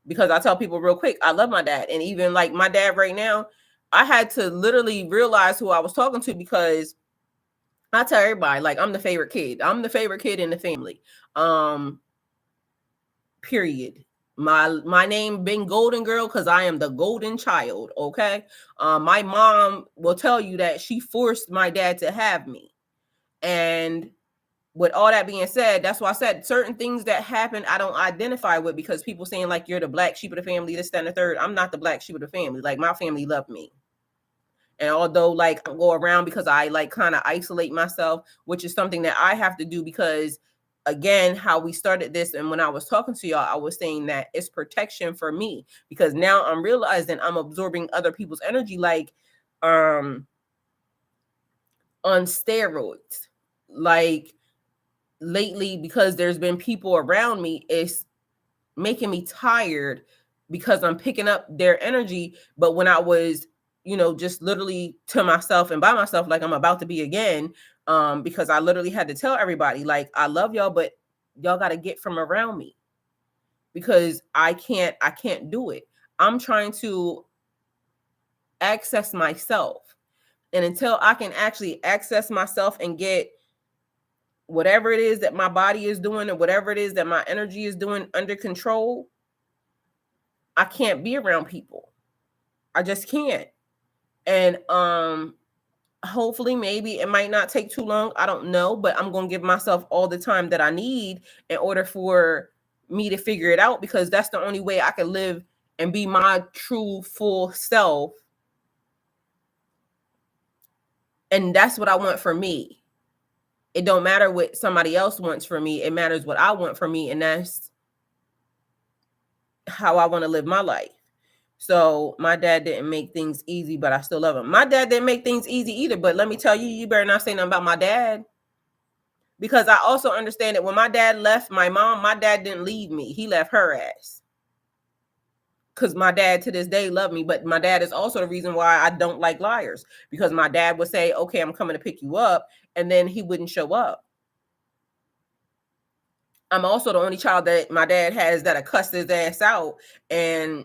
Because I tell people real quick, I love my dad. And even like my dad right now, I had to literally realize who I was talking to, because I tell everybody, like, I'm the favorite kid. I'm the favorite kid in the family. Period. My name been Golden Girl because I am the golden child. Okay. My mom will tell you that she forced my dad to have me. And with all that being said, that's why I said certain things that happen I don't identify with, because people saying like you're the black sheep of the family, this, that, and the third. I'm not the black sheep of the family. Like, my family loved me. And although like I go around because I like kind of isolate myself, which is something that I have to do, because again, how we started this, and when I was talking to y'all, I was saying that it's protection for me, because now I'm realizing I'm absorbing other people's energy, like on steroids. Like lately, because there's been people around me, it's making me tired because I'm picking up their energy. But when I was, just literally to myself and by myself, like I'm about to be again, because I literally had to tell everybody, like, I love y'all, but y'all got to get from around me, because I can't do it. I'm trying to access myself. And until I can actually access myself and get whatever it is that my body is doing, or whatever it is that my energy is doing under control, I can't be around people. I just can't. And hopefully, maybe it might not take too long. I don't know, but I'm going to give myself all the time that I need in order for me to figure it out, because that's the only way I can live and be my true full self. And that's what I want for me. It don't matter what somebody else wants for me. It matters what I want for me. And that's how I want to live my life. So my dad didn't make things easy, but I still love him. My dad didn't make things easy either, but let me tell you, you better not say nothing about my dad. Because I also understand that when my dad left my mom, my dad didn't leave me. He left her ass. Because my dad to this day loved me, but my dad is also the reason why I don't like liars. Because my dad would say, okay, I'm coming to pick you up, and then he wouldn't show up. I'm also the only child that my dad has that cussed his ass out and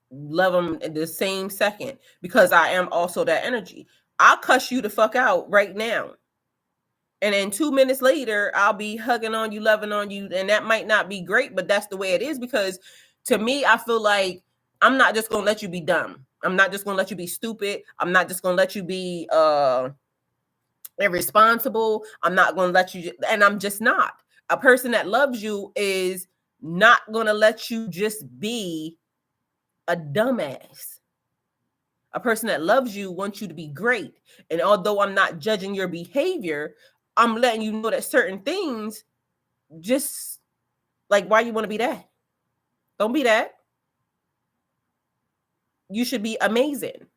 love him in the same second, because I am also that energy. I'll cuss you the fuck out right now. And then 2 minutes later, I'll be hugging on you, loving on you. And that might not be great, but that's the way it is, because to me, I feel like I'm not just going to let you be dumb. I'm not just going to let you be stupid. I'm not just going to let you be irresponsible. I'm not going to let you, and I'm just not. A person that loves you is not going to let you just be a dumbass. A person that loves you wants you to be great. And although I'm not judging your behavior, I'm letting you know that certain things, just like, why you want to be that? Don't be that. You should be amazing.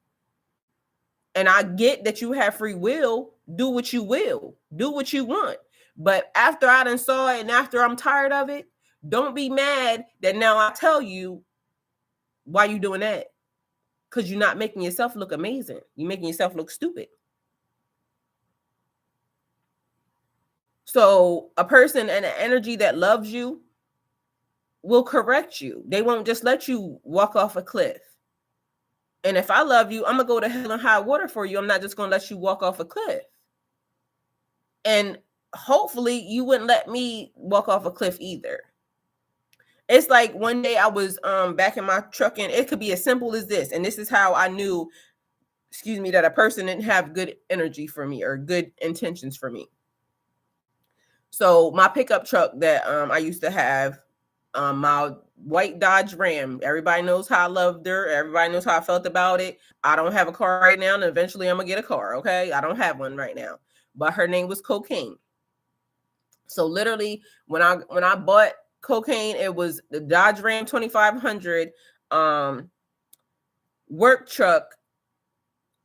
And I get that you have free will. Do what you will. Do what you want. But after I done saw it and after I'm tired of it, don't be mad that now I tell you why you doing that. Because you're not making yourself look amazing. You're making yourself look stupid. So a person and an energy that loves you will correct you. They won't just let you walk off a cliff. And if I love you, I'm going to go to hell and high water for you. I'm not just going to let you walk off a cliff. And hopefully you wouldn't let me walk off a cliff either. It's like one day I was back in my truck, and it could be as simple as this. And this is how I knew, excuse me, that a person didn't have good energy for me or good intentions for me. So my pickup truck that I used to have, my white Dodge Ram. Everybody knows how I loved her. Everybody knows how I felt about it. I don't have a car right now, and eventually I'm gonna get a car. Okay, I don't have one right now, but her name was Cocaine. So literally, when I bought Cocaine, it was the Dodge Ram 2500 work truck,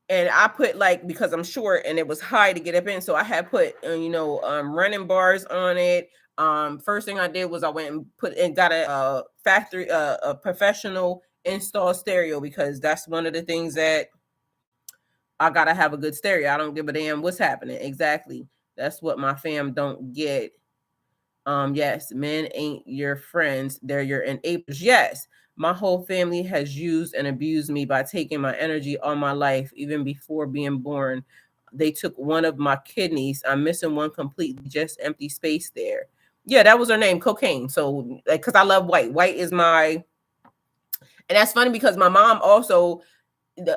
and I put, like, because I'm short and it was high to get up in, so I had put running bars on it. First thing I did was I went and got a factory a professional install stereo, because that's one of the things that I gotta have a good stereo. I don't give a damn what's happening. Exactly. That's what my fam don't get. Yes, men ain't your friends, they're your enablers. Yes, my whole family has used and abused me by taking my energy all my life, even before being born. They took one of my kidneys. I'm missing one completely, just empty space there. Yeah, that was her name, Cocaine. So, like, because I love white. White is my, and that's funny because my mom also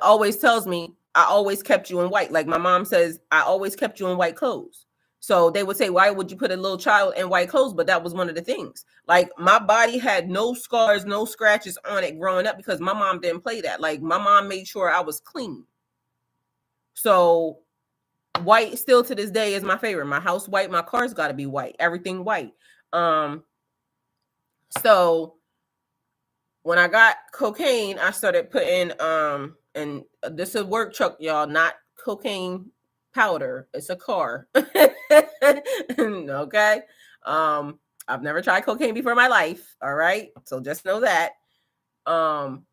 always tells me, I always kept you in white. Like my mom says, I always kept you in white clothes. So they would say, why would you put a little child in white clothes? But that was one of the things. Like my body had no scars, no scratches on it growing up, because my mom didn't play that. Like my mom made sure I was clean. So white still to this day is my favorite. My house white, my car's got to be white, everything white. So when I got Cocaine, I started putting and this is a work truck, y'all, not cocaine powder. It's a car. Okay. I've never tried cocaine before in my life. All right. So just know that. So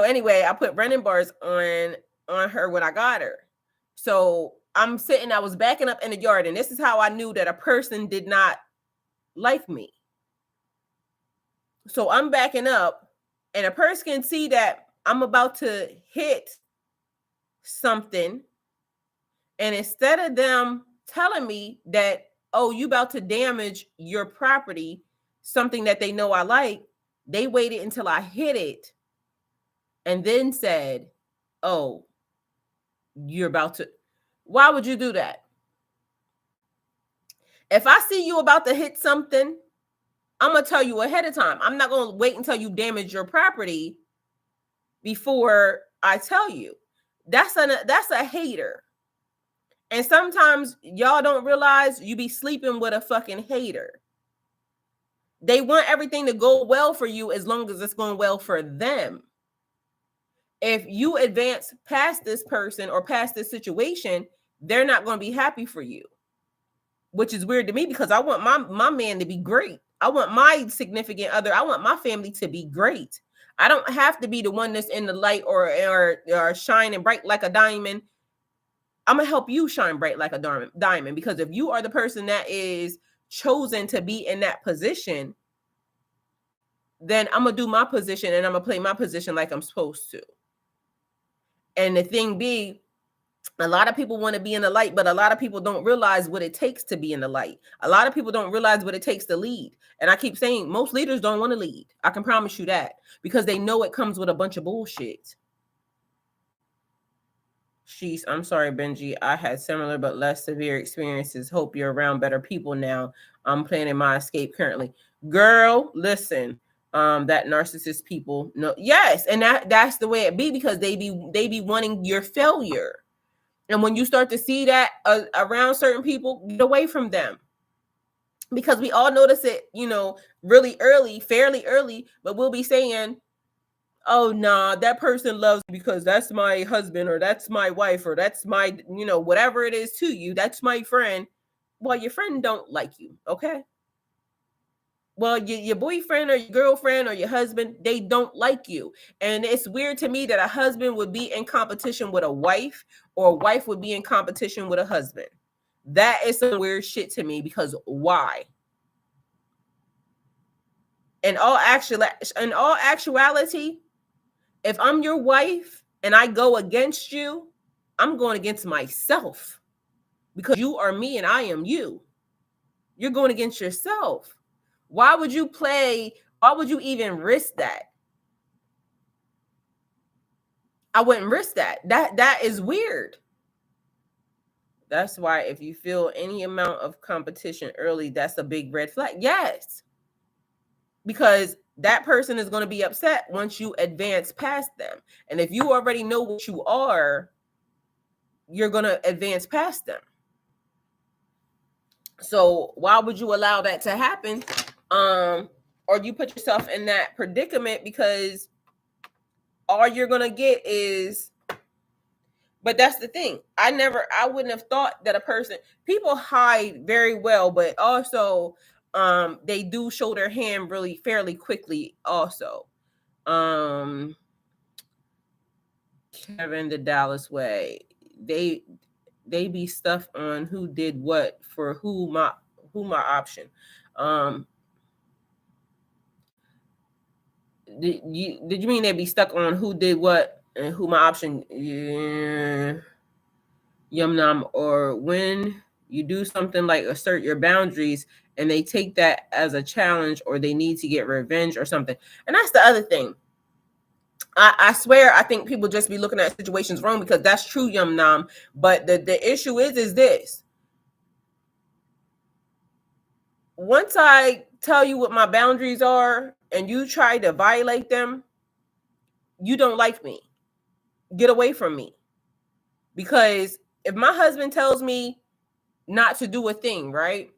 anyway, I put running bars on her when I got her. So I'm sitting, I was backing up in the yard, and this is how I knew that a person did not like me. So I'm backing up, and a person can see that I'm about to hit something. And instead of them telling me that, oh, you about to damage your property, something that they know I like, they waited until I hit it and then said, oh, you're about to. Why would you do that? If I see you about to hit something, I'm going to tell you ahead of time. I'm not going to wait until you damage your property before I tell you. That's a hater. And sometimes y'all don't realize you be sleeping with a fucking hater. They want everything to go well for you as long as it's going well for them. If you advance past this person or past this situation, they're not going to be happy for you. Which is weird to me, because I want my man to be great. I want my significant other, I want my family to be great. I don't have to be the one that's in the light or shining bright like a diamond. I'm going to help you shine bright like a diamond, because if you are the person that is chosen to be in that position, then I'm going to do my position and I'm going to play my position like I'm supposed to. And the thing be, a lot of people want to be in the light, but a lot of people don't realize what it takes to be in the light. A lot of people don't realize what it takes to lead. And I keep saying most leaders don't want to lead. I can promise you that, because they know it comes with a bunch of bullshit. I'm sorry, Benji. I had similar but less severe experiences. Hope you're around better people now. I'm planning my escape currently. Girl, listen. That narcissist people, no, yes, and that's the way it be, because they be wanting your failure. And when you start to see that around certain people, get away from them. Because we all notice it, really early, fairly early, but we'll be saying, oh, nah, that person loves me because that's my husband, or that's my wife, or that's my, whatever it is to you, that's my friend. Well, your friend don't like you, okay? Well, your boyfriend or your girlfriend or your husband, they don't like you. And it's weird to me that a husband would be in competition with a wife, or a wife would be in competition with a husband. That is some weird shit to me, because why? In all actuality, if I'm your wife and I go against you, I'm going against myself, because you are me and I am you. You're going against yourself. Why would you play? Why would you even risk that? I wouldn't risk that. That is weird. That's why if you feel any amount of competition early, that's a big red flag. Yes. Because that person is going to be upset once you advance past them. And if you already know what you are, you're going to advance past them. So why would you allow that to happen? Or you put yourself in that predicament because all you're going to get is, but that's the thing. I wouldn't have thought that people hide very well, but also they do show their hand really fairly quickly also. Kevin the Dallas way. They be stuff on who did what for who my option. Did you mean they be stuck on who did what and who my option? Yeah. Yum nom. Or when you do something like assert your boundaries and they take that as a challenge or they need to get revenge or something. And that's the other thing. I swear I think people just be looking at situations wrong because that's true, yum nom. But the issue is this. Once I tell you what my boundaries are and you try to violate them, you don't like me. Get away from me. Because if my husband tells me not to do a thing, right?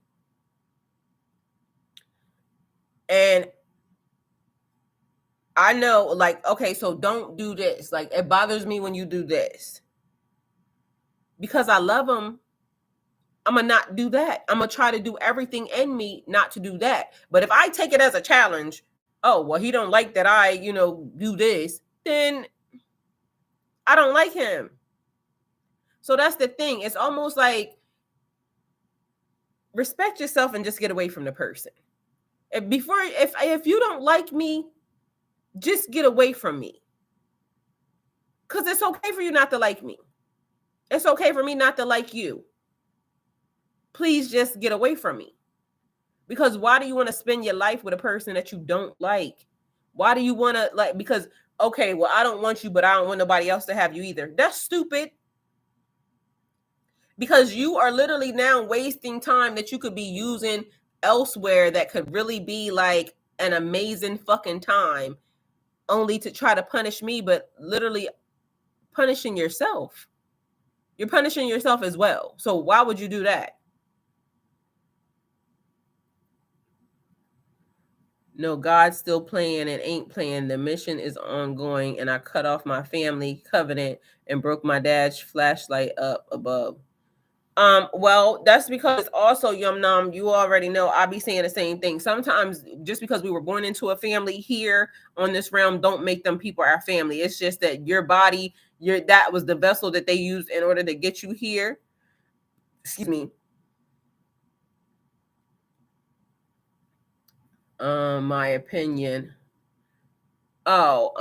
And I know, like, okay, so don't do this. Like, it bothers me when you do this. Because I love him, I'm going to not do that. I'm going to try to do everything in me not to do that. But if I take it as a challenge, oh, well, he don't like that I, do this, then I don't like him. So that's the thing. It's almost like respect yourself and just get away from the person. If you don't like me, just get away from me. Because it's okay for you not to like me. It's okay for me not to like you. Please just get away from me. Because why do you want to spend your life with a person that you don't like? Why do you want to because, okay, well, I don't want you, but I don't want nobody else to have you either. That's stupid. Because you are literally now wasting time that you could be using elsewhere that could really be like an amazing fucking time only to try to punish me, but literally punishing yourself. You're punishing yourself as well. So why would you do that? No, God's still playing and ain't playing. The mission is ongoing, and I cut off my family covenant and broke my dad's flashlight up above. Well, that's because also, Yum Nom, you already know I be saying the same thing. Sometimes just because we were born into a family here on this realm, don't make them people our family. It's just that your body, that was the vessel that they used in order to get you here. Excuse me. My opinion. Oh,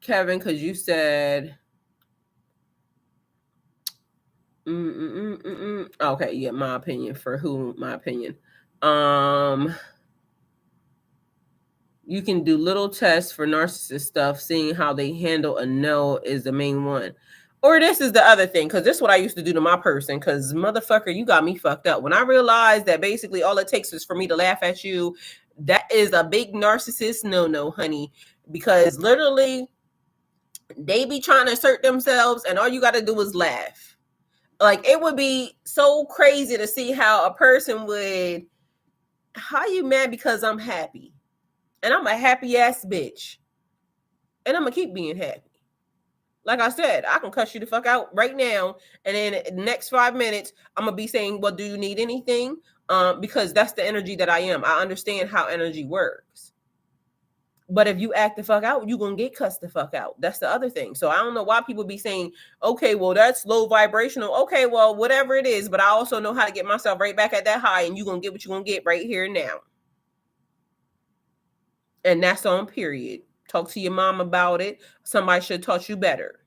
Kevin, because you said okay, yeah, my opinion. For who? My opinion. You can do little tests for narcissist stuff, seeing how they handle a no is the main one. Or this is the other thing, because this is what I used to do to my person, because motherfucker, you got me fucked up. When I realized that basically all it takes is for me to laugh at you, that is a big narcissist no, honey. Because literally, they be trying to assert themselves, and all you got to do is laugh. Like, it would be so crazy to see how a person would, how you mad because I'm happy? And I'm a happy ass bitch. And I'm going to keep being happy. Like I said, I can cuss you the fuck out right now. And then in the next 5 minutes, I'm going to be saying, well, do you need anything? Because that's the energy that I am. I understand how energy works. But if you act the fuck out, you're going to get cussed the fuck out. That's the other thing. So I don't know why people be saying, okay, well, that's low vibrational. Okay, well, whatever it is. But I also know how to get myself right back at that high. And you're going to get what you're going to get right here and now. And that's on period. Talk to your mom about it. Somebody should have taught you better.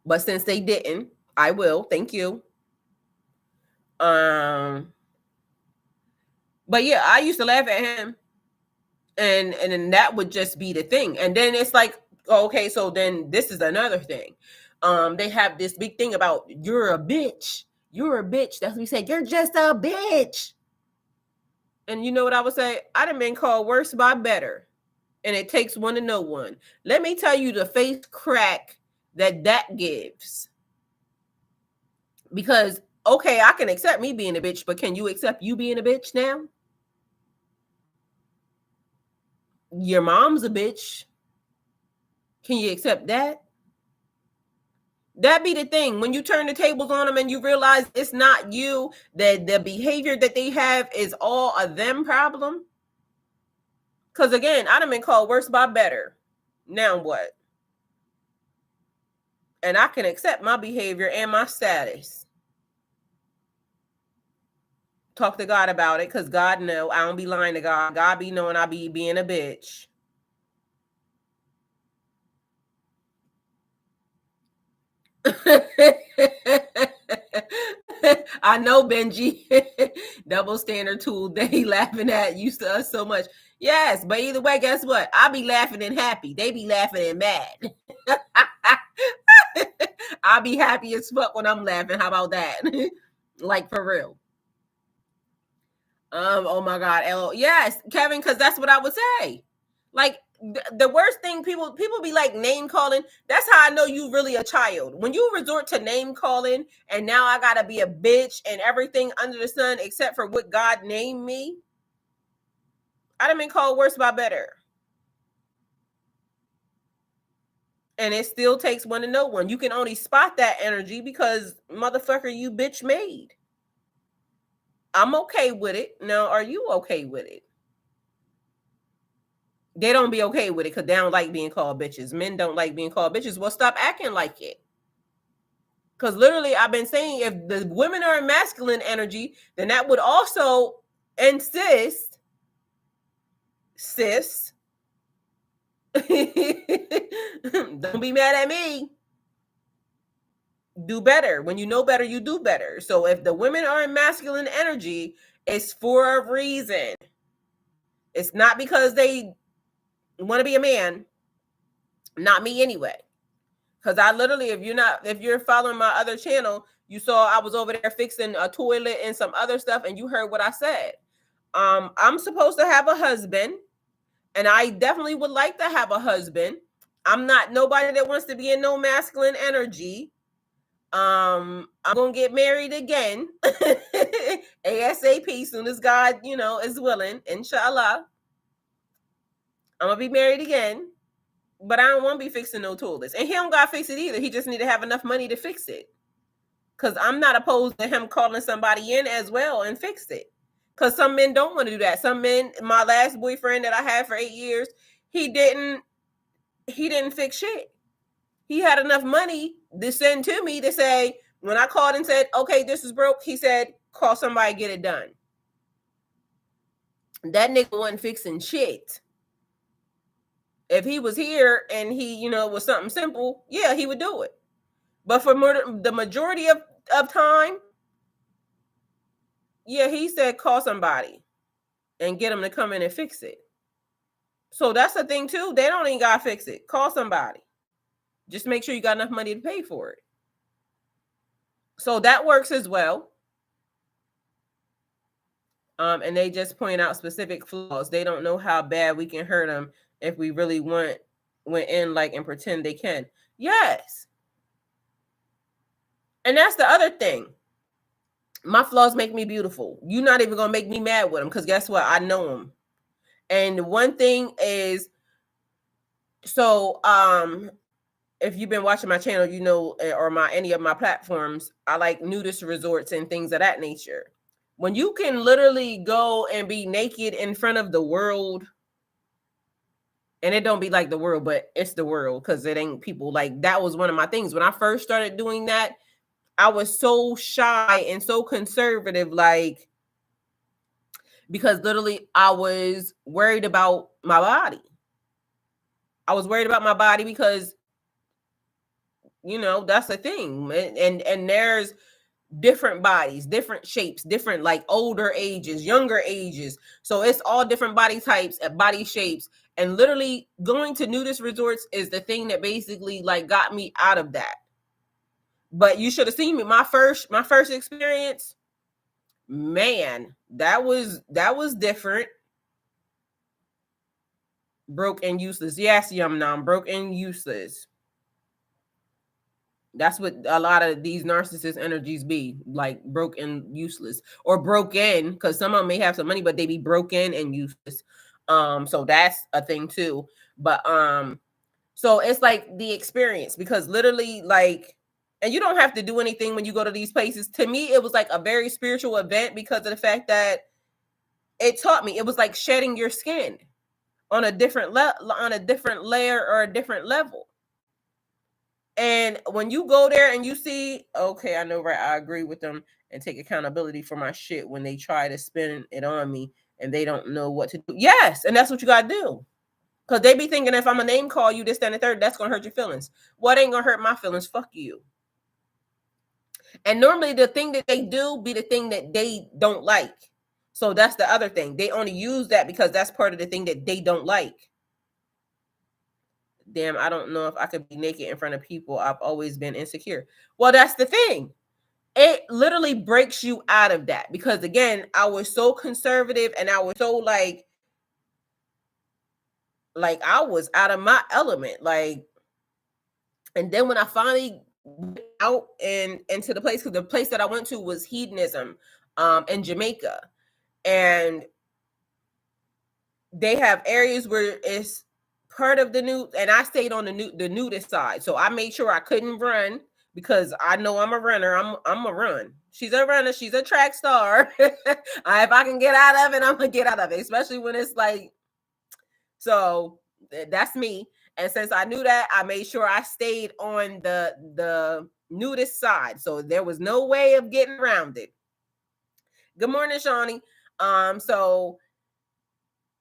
But since they didn't, I will. Thank you. But yeah, I used to laugh at him, and then that would just be the thing. And then it's like, okay, so then this is another thing. They have this big thing about you're a bitch. You're a bitch. That's what we say. You're just a bitch. And you know what I would say? I done been called worse by better. And it takes one to know one. Let me tell you the face crack that gives. Because, okay, I can accept me being a bitch, but can you accept you being a bitch now? Your mom's a bitch. Can you accept that? That be the thing. When you turn the tables on them and you realize it's not you, that the behavior that they have is all a them problem. Because again, I done been called worse by better. Now what? And I can accept my behavior and my status. Talk to God about it, because God know I don't be lying to God. God be knowing I be being a bitch. I know, Benji. Double standard tool. They laughing at used to us so much. Yes, but either way, guess what? I be laughing and happy. They be laughing and mad. I'll be happy as fuck when I'm laughing. How about that? Like, for real. Oh my God, LO. Yes, Kevin, because that's what I would say. Like, the worst thing, people be like name calling. That's how I know you really a child. When you resort to name calling, and now I gotta be a bitch and everything under the sun except for what God named me. I done been called worse by better. And it still takes one to know one. You can only spot that energy because motherfucker, you bitch made. I'm okay with it. Now, are you okay with it? They don't be okay with it because they don't like being called bitches. Men don't like being called bitches. Well, stop acting like it. Because literally, I've been saying if the women are in masculine energy, then that would also insist, sis, don't be mad at me. Do better. When you know better, you do better. So if the women are in masculine energy, it's for a reason. It's not because they want to be a man. Not me anyway. Because I literally, if you're following my other channel, you saw I was over there fixing a toilet and some other stuff, and you heard what I said. I'm supposed to have a husband, and I definitely would like to have a husband. I'm not nobody that wants to be in no masculine energy. I'm gonna get married again. ASAP, soon as God, is willing, inshallah. I'm gonna be married again. But I don't want to be fixing no toilets. And he don't got to fix it either. He just need to have enough money to fix it. Because I'm not opposed to him calling somebody in as well and fix it. Because some men don't want to do that. Some men, my last boyfriend that I had for 8 years, he didn't fix shit. He had enough money to send to me to say, when I called and said, okay, this is broke, he said, call somebody, get it done. That nigga wasn't fixing shit. If he was here and he, was something simple, yeah, he would do it. But for the majority of time, yeah, he said call somebody and get them to come in and fix it. So that's the thing too. They don't even gotta fix it. Call somebody. Just make sure you got enough money to pay for it. So that works as well. And they just point out specific flaws. They don't know how bad we can hurt them if we really went in and pretend they can. Yes. And that's the other thing. My flaws make me beautiful. You're not even gonna make me mad with them because guess what? I know them. And one thing is, so if you've been watching my channel, or any of my platforms, I like nudist resorts and things of that nature. When you can literally go and be naked in front of the world, and it don't be like the world, but it's the world because it ain't people. Like, that was one of my things. When I first started doing that, I was so shy and so conservative, because literally I was worried about my body. I was worried about my body because, that's the thing. And different bodies, different shapes, different like older ages, younger ages. So it's all different body types and body shapes. And literally going to nudist resorts is the thing that basically like got me out of that. But you should have seen me. My first experience, man, that was different. Broke and useless. Yes, Yum Nom, broke and useless. That's what a lot of these narcissist energies be, like broke and useless, or broken, because some of them may have some money, but they be broken and useless. So that's a thing too. But so it's like the experience, because literally like, and you don't have to do anything when you go to these places. To me, it was like a very spiritual event because of the fact that it taught me. It was like shedding your skin on a different layer or a different level. And when you go there and you see, okay, I know, right? I agree with them and take accountability for my shit when they try to spin it on me and they don't know what to do. Yes, and that's what you gotta do. Because they be thinking if I'm a name call you this, that, and the third, that's gonna hurt your feelings. What ain't gonna hurt my feelings? Fuck you. And normally the thing that they do be the thing that they don't like. So that's the other thing. They only use that because that's part of the thing that they don't like. Damn, I don't know if I could be naked in front of people. I've always been insecure. Well, that's the thing. It literally breaks you out of that because, again, I was so conservative and I was so like I was out of my element. Like, and then when I finally went out and into the place, because the place that I went to was hedonism in Jamaica. And they have areas where it's part of the nude, and I stayed on the nudist side. So I made sure I couldn't run because I know I'm a runner. I'm a run. She's a runner. She's a track star. If I can get out of it, I'm gonna get out of it, especially when it's like. So that's me. And since I knew that, I made sure I stayed on the nudist side. So there was no way of getting around it. Good morning, Shawnee. So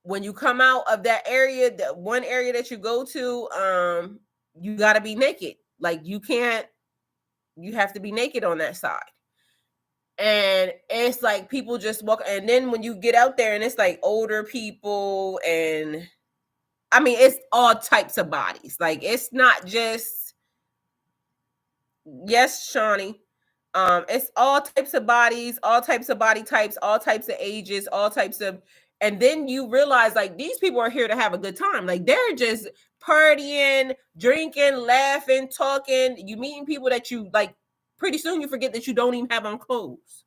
when you come out of that area, the one area that you go to, you got to be naked. Like you have to be naked on that side. And it's like people just walk. And then when you get out there and it's like older people, and I mean, it's all types of bodies. Like it's not just, yes, Shawnee. It's all types of bodies, all types of body types, all types of ages, all types of, and then you realize like these people are here to have a good time. Like they're just partying, drinking, laughing, talking. You meeting people that you like, pretty soon you forget that you don't even have on clothes.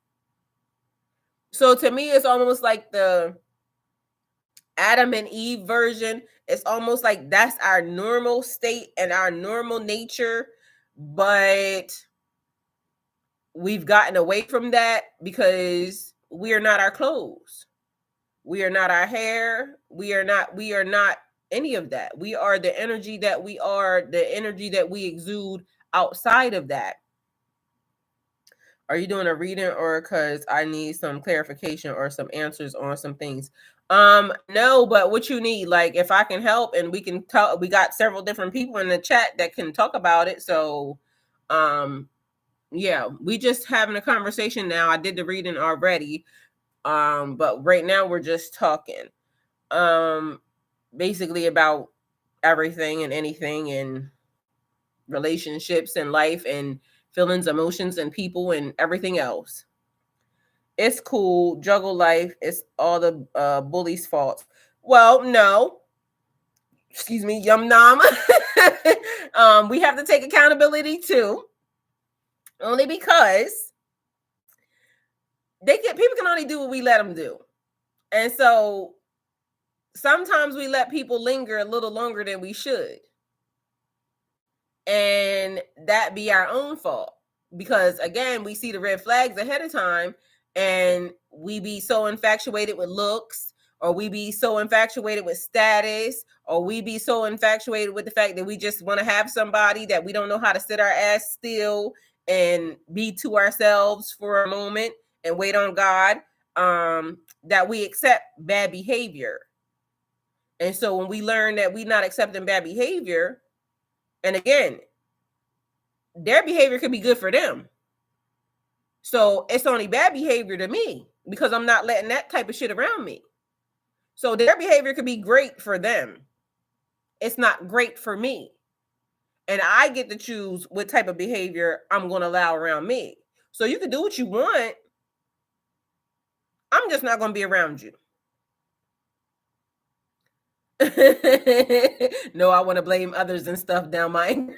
So to me, it's almost like the Adam and Eve version. It's almost like that's our normal state and our normal nature, but we've gotten away from that because we are not our clothes. We are not our hair. We are not any of that. We are the energy that we are, the energy that we exude outside of that. Are you doing a reading or because I need some clarification or some answers on some things? No, but what you need, like if I can help and we can talk, we got several different people in the chat that can talk about it. So yeah, we just having a conversation now. I did the reading already. But right now we're just talking. Basically about everything and anything and relationships and life and feelings, emotions, and people and everything else. It's cool. Juggle life. It's all the bullies' fault. Well, no. Excuse me, Yum Nom. We have to take accountability too. Only because people can only do what we let them do. And so sometimes we let people linger a little longer than we should. And that be our own fault. Because again, we see the red flags ahead of time and we be so infatuated with looks, or we be so infatuated with status, or we be so infatuated with the fact that we just want to have somebody that we don't know how to sit our ass still and be to ourselves for a moment and wait on God, that we accept bad behavior. And so when we learn that we're not accepting bad behavior, and again, their behavior could be good for them. So it's only bad behavior to me because I'm not letting that type of shit around me. So their behavior could be great for them. It's not great for me. And I get to choose what type of behavior I'm going to allow around me. So you can do what you want. I'm just not going to be around you. No, I want to blame others and stuff down my anger.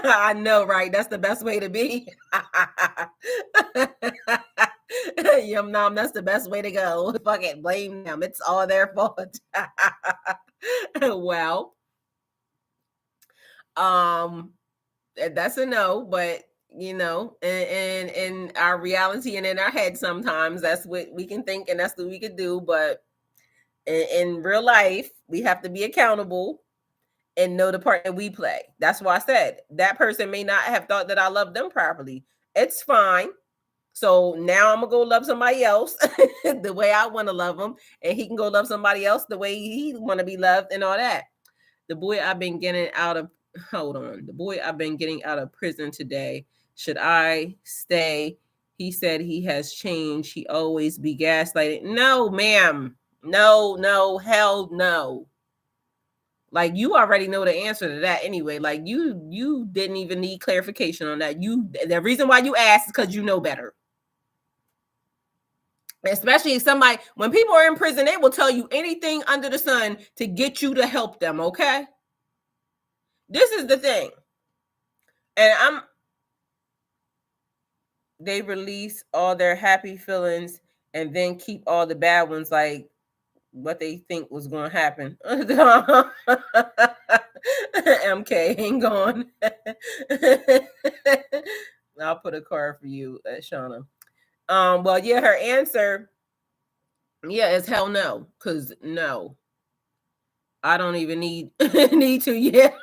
I know, right? That's the best way to be. Yum nom, that's the best way to go. Fuck it, blame them. It's all their fault. Well, that's a no, but you know, in our reality and in our head, sometimes that's what we can think and that's what we can do. But in real life, we have to be accountable and know the part that we play. That's why I said that person may not have thought that I loved them properly. It's fine. So now I'm gonna go love somebody else the way I want to love them, and he can go love somebody else the way he want to be loved, and all that. The boy I've been getting out of the boy I've been getting out of prison today. Should I stay? He said he has changed. He always be gaslighting. No, ma'am. No, hell no. Like you already know the answer to that anyway. Like you didn't even need clarification on that. The reason why you asked is because you know better. Especially somebody, when people are in prison, they will tell you anything under the sun to get you to help them, okay? This is the thing. And they release all their happy feelings and then keep all the bad ones, like what they think was going to happen. MK ain't gone. I'll put a card for you, Shauna. Well, yeah, her answer, yeah, is hell no, because no, I don't even need to. Yeah,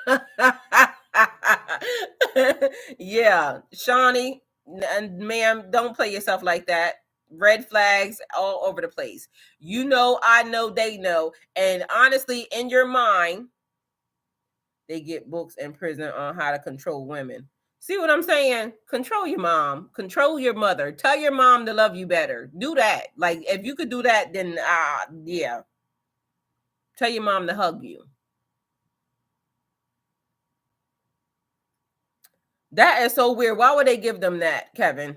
yeah, Shawnee, ma'am, don't play yourself like that. Red flags all over the place. You know, I know, they know, and honestly, in your mind, they get books in prison on how to control women. See what I'm saying? Control your mom, control your mother, tell your mom to love you better. Do that. Like, if you could do that, then yeah. Tell your mom to hug you. That is so weird. Why would they give them that, Kevin?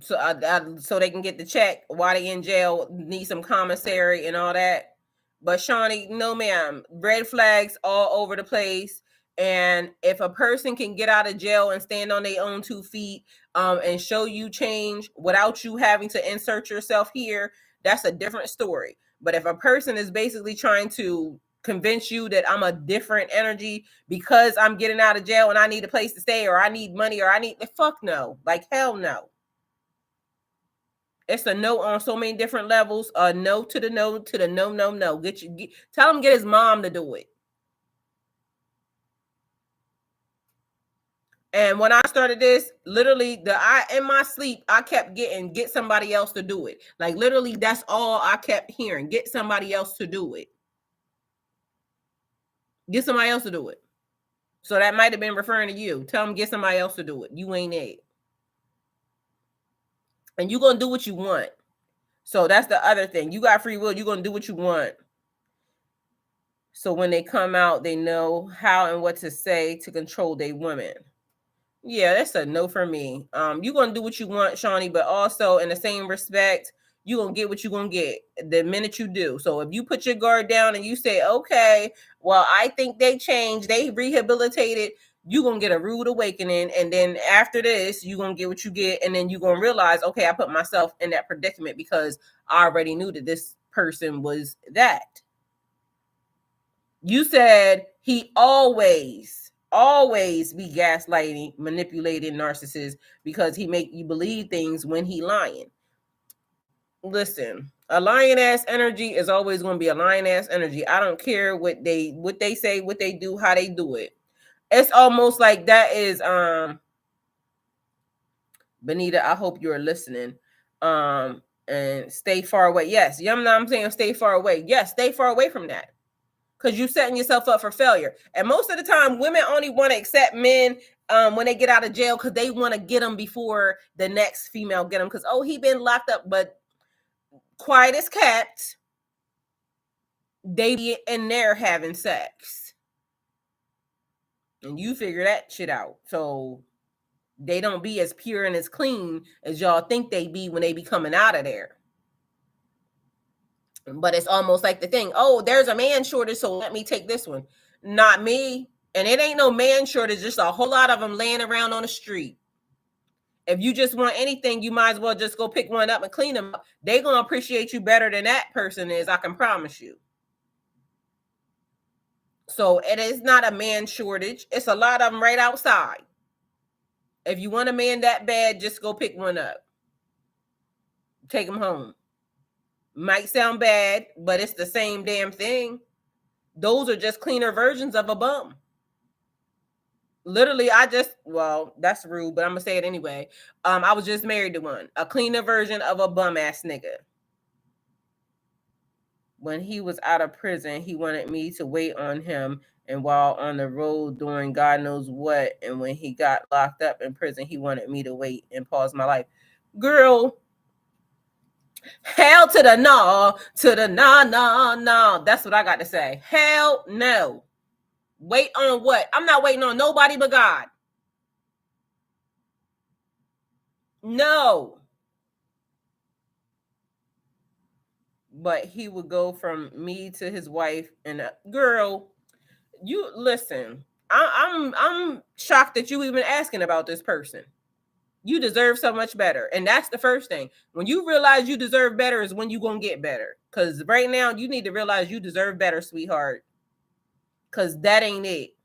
So they can get the check while they in jail, need some commissary and all that. But Shawnee, no ma'am, red flags all over the place. And if a person can get out of jail and stand on their own 2 feet, and show you change without you having to insert yourself here, that's a different story. But if a person is basically trying to convince you that I'm a different energy because I'm getting out of jail and I need a place to stay, or I need money, or I need, fuck no, like hell no. It's a no on so many different levels. No to the no to the no. Tell him, get his mom to do it. And when I started this, literally, in my sleep, I kept get somebody else to do it. Like literally, that's all I kept hearing. Get somebody else to do it. Get somebody else to do it. So that might have been referring to you. Tell him, get somebody else to do it. You ain't it. And you're gonna do what you want. So that's the other thing. You got free will. You're gonna do what you want. So when they come out, they know how and what to say to control their women. Yeah, that's a no for me. You're gonna do what you want, Shawnee, but also in the same respect, you're gonna get what you're gonna get the minute you do. So if you put your guard down and you say, okay, well, I think they changed, they rehabilitated, you're gonna get a rude awakening. And then after this, you're gonna get what you get, and then you're gonna realize, okay, I put myself in that predicament because I already knew that this person was that. You said he always be gaslighting, manipulating narcissist because he make you believe things when he lying. Listen, a lying ass energy is always going to be a lying ass energy. I don't care what they say, what they do, how they do it. It's almost like that is Benita, I hope you're listening. And stay far away. Yes, I'm saying stay far away. Yes, stay far away from that. because you're setting yourself up for failure. And most of the time, women only want to accept men when they get out of jail because they want to get them before the next female get them. Because, oh, he been locked up, but quiet as kept, they be in there having sex. And you figure that shit out. So they don't be as pure and as clean as y'all think they be when they be coming out of there. But it's almost like the thing, oh, there's a man shortage, so let me take this one. Not me. And it ain't no man shortage, just a whole lot of them laying around on the street. If you just want anything, you might as well just go pick one up and clean them up. They gonna appreciate you better than that person is, I can promise you. So it is not a man shortage. It's a lot of them right outside. If you want a man that bad, just go pick one up. Take him home. Might sound bad, but it's the same damn thing. Those are just cleaner versions of a bum. Literally, well, that's rude, but I'm gonna say it anyway. I was just married to one, a cleaner version of a bum ass nigga. When he was out of prison, he wanted me to wait on him, and while on the road doing God knows what, and when he got locked up in prison, he wanted me to wait and pause my life. Girl, hell to the no, to the no. That's what I got to say. Hell no. Wait on what? I'm not waiting on nobody but God. No. But he would go from me to his wife, and girl, you listen. I'm shocked that you even asking about this person. You deserve so much better, and that's the first thing. When you realize you deserve better is when you gonna get better. Because right now you need to realize you deserve better, sweetheart. Because that ain't it.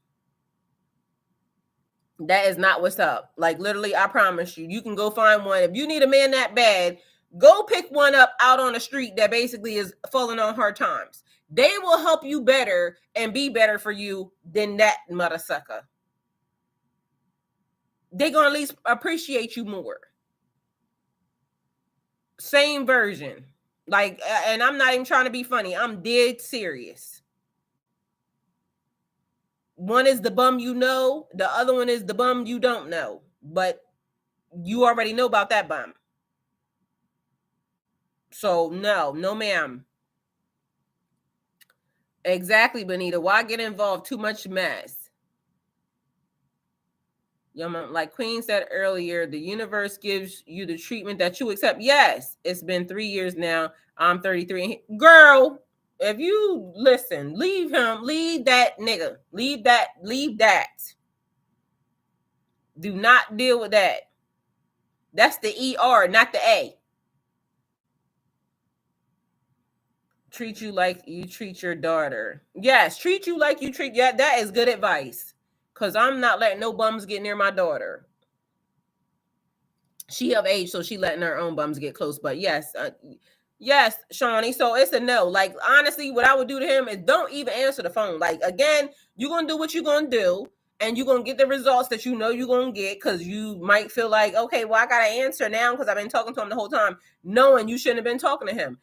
That is not what's up. Like literally, I promise you, you can go find one. If you need a man that bad, go pick one up out on the street that basically is falling on hard times. They will help you better and be better for you than that mother sucker. They gonna at least appreciate you more. Same version. Like, and I'm not even trying to be funny. I'm dead serious. One is the bum you know, the other one is the bum you don't know. But you already know about that bum. So no, ma'am. Exactly, Benita. Why get involved? Too much mess. Like Queen said earlier, the universe gives you the treatment that you accept. Yes, it's been 3 years now. I'm 33. Girl, if you listen, leave him, leave that nigga, leave that. Do not deal with that. That's the ER, not the A. Treat you like you treat your daughter. Yes, treat you like you treat. Yeah, that is good advice. Because I'm not letting no bums get near my daughter. She of age, so she letting her own bums get close. But yes, Shawnee. So it's a no. Like honestly, what I would do to him is don't even answer the phone. Like again, you're gonna do what you're gonna do, and you're gonna get the results that you know you're gonna get because you might feel like, okay, well, I gotta answer now because I've been talking to him the whole time, knowing you shouldn't have been talking to him.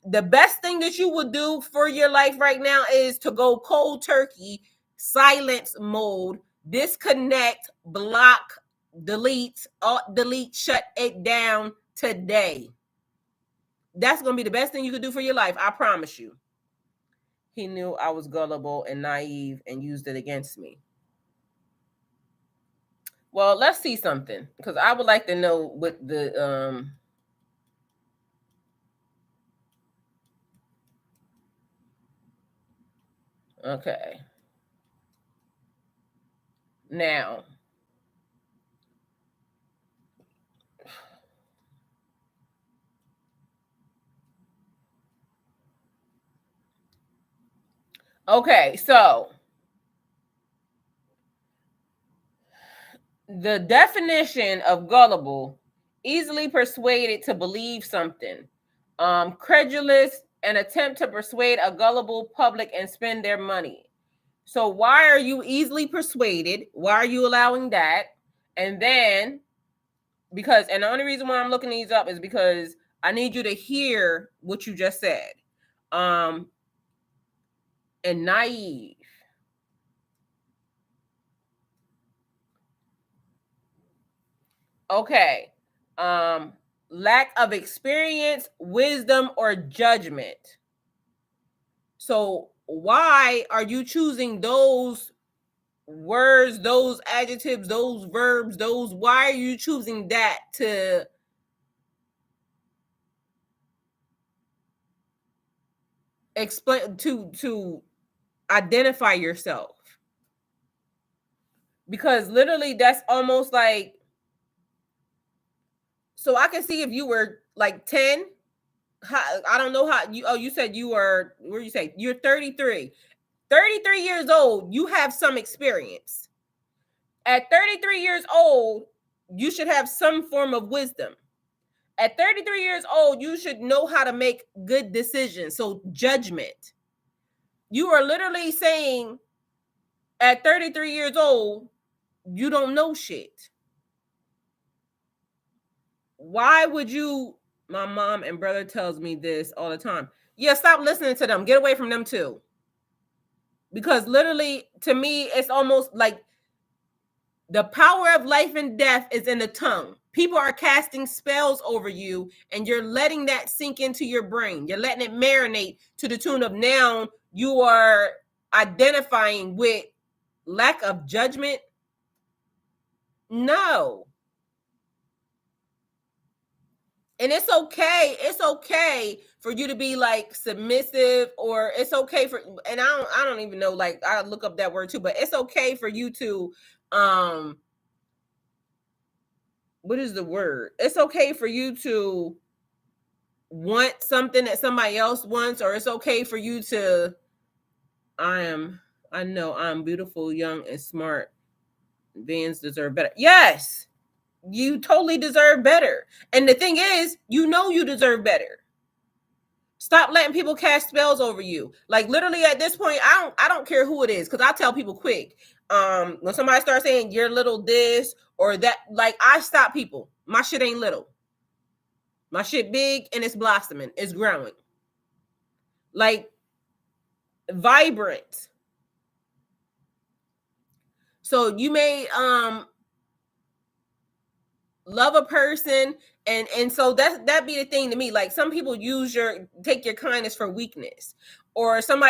The best thing that you would do for your life right now is to go cold turkey, silence mode, disconnect, block, delete, shut it down today. That's going to be the best thing you could do for your life. I promise you. He knew I was gullible and naive and used it against me. Well, let's see something because I would like to know what the okay. Now, okay, so the definition of gullible, easily persuaded to believe something, credulous, an attempt to persuade a gullible public and spend their money. So why are you easily persuaded? Why are you allowing that? And then, because, and the only reason why I'm looking these up is because I need you to hear what you just said. and naive. Okay. Lack of experience, wisdom, or judgment. So why are you choosing those words, those adjectives, those verbs, those why are you choosing that to explain to identify yourself? Because literally that's almost like, so I can see if you were like 10. I don't know how you, oh, you said you were, where you say you're 33. 33 years old, you have some experience. At 33 years old, you should have some form of wisdom. At 33 years old, you should know how to make good decisions. So, judgment. You are literally saying at 33 years old, you don't know shit. Why would you? My mom and brother tells me this all the time. Yeah, stop listening to them. Get away from them too. Because literally, to me, it's almost like the power of life and death is in the tongue. People are casting spells over you, and you're letting that sink into your brain. You're letting it marinate to the tune of now you are identifying with lack of judgment. No. And it's okay. It's okay for you to be like submissive, or it's okay for, and I don't even know, like I look up that word too, but it's okay for you to what is the word? It's okay for you to want something that somebody else wants, or it's okay for you to, I know I'm beautiful, young, and smart. Vans deserve better. Yes, you totally deserve better. And the thing is, you know you deserve better. Stop letting people cast spells over you. Like literally at this point, I don't care who it is, because I tell people quick. When somebody starts saying you're little this or that, like I stop people. My shit ain't little. My shit big and it's blossoming. It's growing. Like vibrant. So you may love a person, and so that be the thing to me. Like some people take your kindness for weakness, or some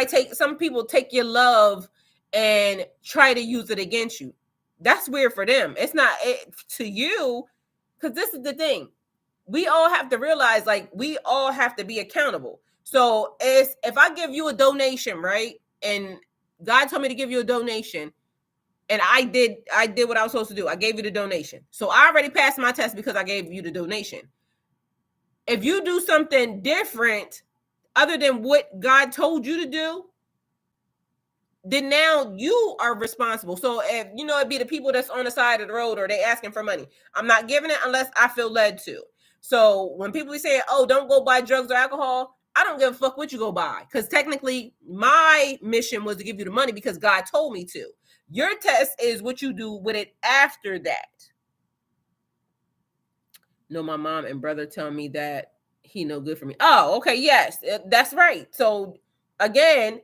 people take your love and try to use it against you. That's weird for them. It's not to you, because this is the thing. We all have to realize, like, we all have to be accountable. So if I give you a donation, right, and God told me to give you a donation, and I did what I was supposed to do. I gave you the donation. So I already passed my test because I gave you the donation. If you do something different other than what God told you to do, then now you are responsible. So if it'd be the people that's on the side of the road, or they asking for money. I'm not giving it unless I feel led to. So when people say, "Oh, don't go buy drugs or alcohol," I don't give a fuck what you go buy, because technically my mission was to give you the money because God told me to. Your test is what you do with it after that. No, my mom and brother tell me that he no good for me. Oh, okay, yes, that's right. So again,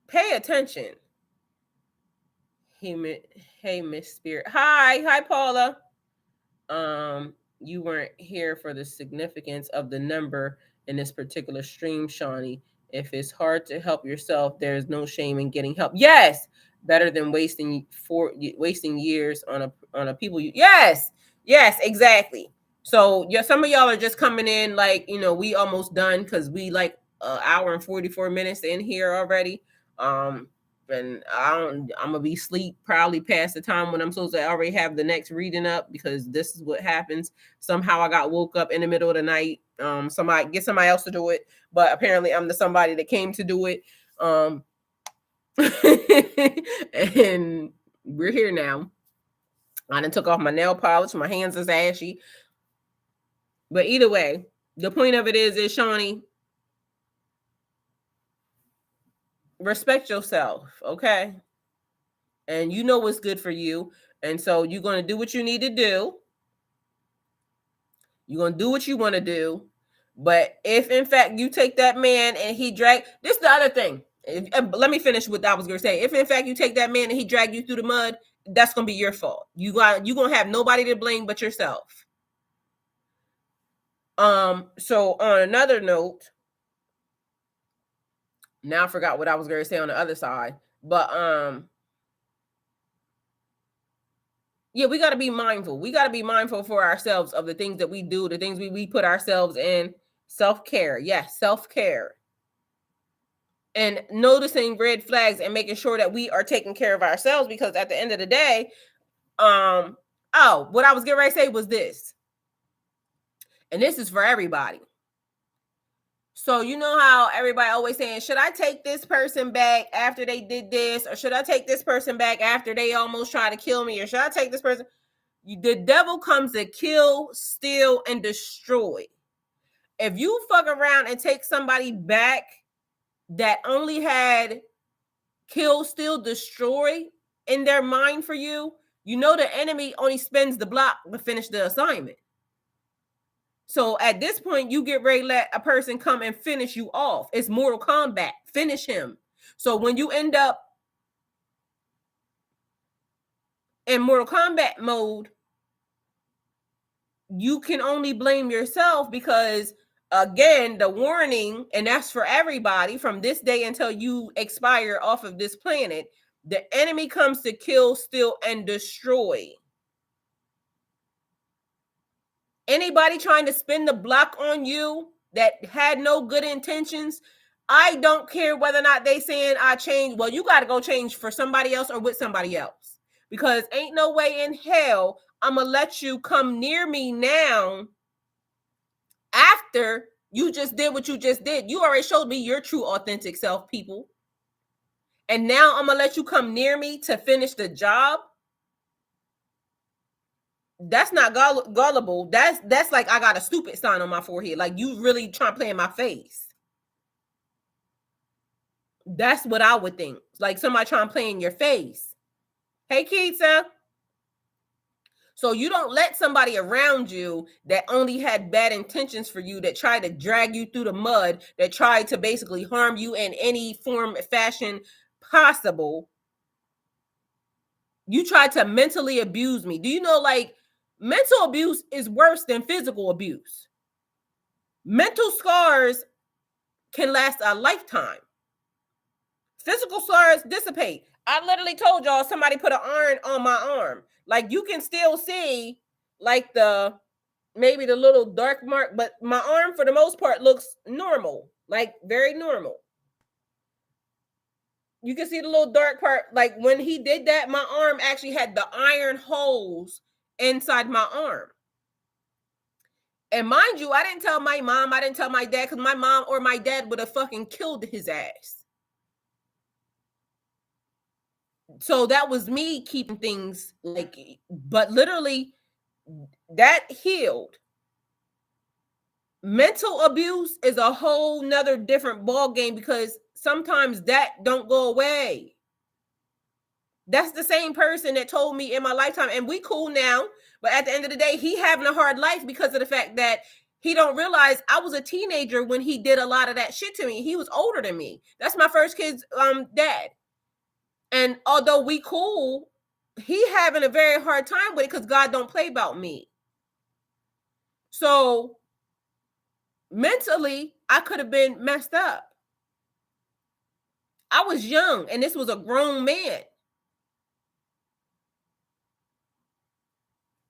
pay attention. Hey, Miss Spirit. Hi, Paula. You weren't here for the significance of the number in this particular stream, Shawnee. If it's hard to help yourself, there's no shame in getting help. Yes, better than wasting years on a people. Yes, exactly. So yeah, some of y'all are just coming in like we almost done, because we like an hour and 44 minutes in here already. And I'm gonna be asleep probably past the time when I'm supposed to already have the next reading up, because this is what happens. Somehow I got woke up in the middle of the night. Somebody else to do it, but apparently I'm the somebody that came to do it. And we're here now. I done took off my nail polish. My hands is ashy. But either way, the point of it is Shawnee, respect yourself, okay? And you know what's good for you. And so you're going to do what you need to do. You're going to do what you want to do. But if in fact you take that man and he drag, this is the other thing. Let me finish what I was gonna say. If in fact you take that man and he drag you through the mud, that's gonna be your fault. You gonna have nobody to blame but yourself. So on another note, now I forgot what I was gonna say on the other side, but yeah, we got to be mindful. We got to be mindful for ourselves of the things that we do, the things we put ourselves in. Self-care. Yes, self-care. And noticing red flags and making sure that we are taking care of ourselves, because at the end of the day, what I was getting ready to say was this. And this is for everybody. So you know how everybody always saying, should I take this person back after they did this? Or should I take this person back after they almost tried to kill me? Or should I take this person? The devil comes to kill, steal, and destroy. If you fuck around and take somebody back that only had kill, steal, destroy in their mind for you, you know the enemy only spends the block to finish the assignment. So at this point, you get ready to let a person come and finish you off. It's Mortal Kombat. Finish him. So when you end up in Mortal Kombat mode, you can only blame yourself, because again, the warning, and that's for everybody, from this day until you expire off of this planet, the enemy comes to kill, steal, and destroy. Anybody trying to spin the block on you that had no good intentions, I don't care whether or not they saying I changed. Well, you got to go change for somebody else or with somebody else, because ain't no way in hell I'm going to let you come near me now after you just did what you just did. You already showed me your true authentic self, people. And now I'm going to let you come near me to finish the job. That's not gullible. That's like I got a stupid sign on my forehead. Like, you really trying to play in my face. That's what I would think. Like somebody trying to play in your face. Hey, Keitsa. So you don't let somebody around you that only had bad intentions for you, that tried to drag you through the mud, that tried to basically harm you in any form, fashion possible. You tried to mentally abuse me. Do you know, like, mental abuse is worse than physical abuse? Mental scars can last a lifetime. Physical scars dissipate. I literally told y'all somebody put an iron on my arm. Like, you can still see like maybe the little dark mark, but my arm for the most part looks normal, like very normal. You can see the little dark part. Like when he did that, my arm actually had the iron holes inside my arm. And mind you, I didn't tell my mom, I didn't tell my dad, because my mom or my dad would have fucking killed his ass. So that was me keeping things like, but literally that healed. Mental abuse is a whole nother different ball game, because sometimes that don't go away. That's the same person that told me in my lifetime, and we cool now, but at the end of the day, he having a hard life because of the fact that he don't realize I was a teenager when he did a lot of that shit to me. He was older than me. That's my first kid's dad. And although we cool, he having a very hard time with it, because God don't play about me. So mentally, I could have been messed up. I was young, and this was a grown man.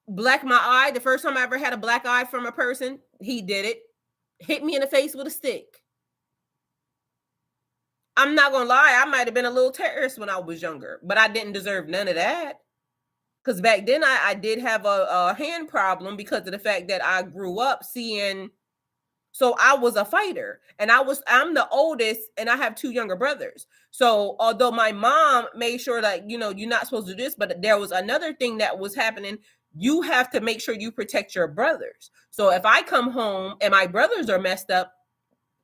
Black my eye. The first time I ever had a black eye from a person, he did it. Hit me in the face with a stick. I'm not gonna lie, I might have been a little terrorist when I was younger, but I didn't deserve none of that. Because back then I did have a hand problem because of the fact that I grew up seeing. So I was a fighter, and I'm the oldest, and I have two younger brothers. So although my mom made sure that, you're not supposed to do this, but there was another thing that was happening. You have to make sure you protect your brothers. So if I come home and my brothers are messed up,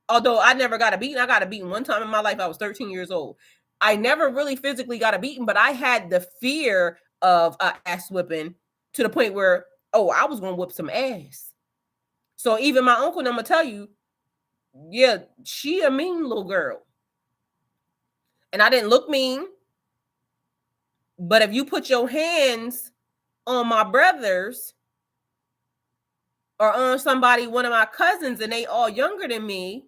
although I never got a beating, I got a beating one time in my life. I was 13 years old. I never really physically got a beating, but I had the fear of ass whipping to the point where, I was going to whip some ass. So even my uncle, I'm gonna tell you, yeah, she a mean little girl. And I didn't look mean, but if you put your hands on my brothers or on somebody, one of my cousins, and they all younger than me,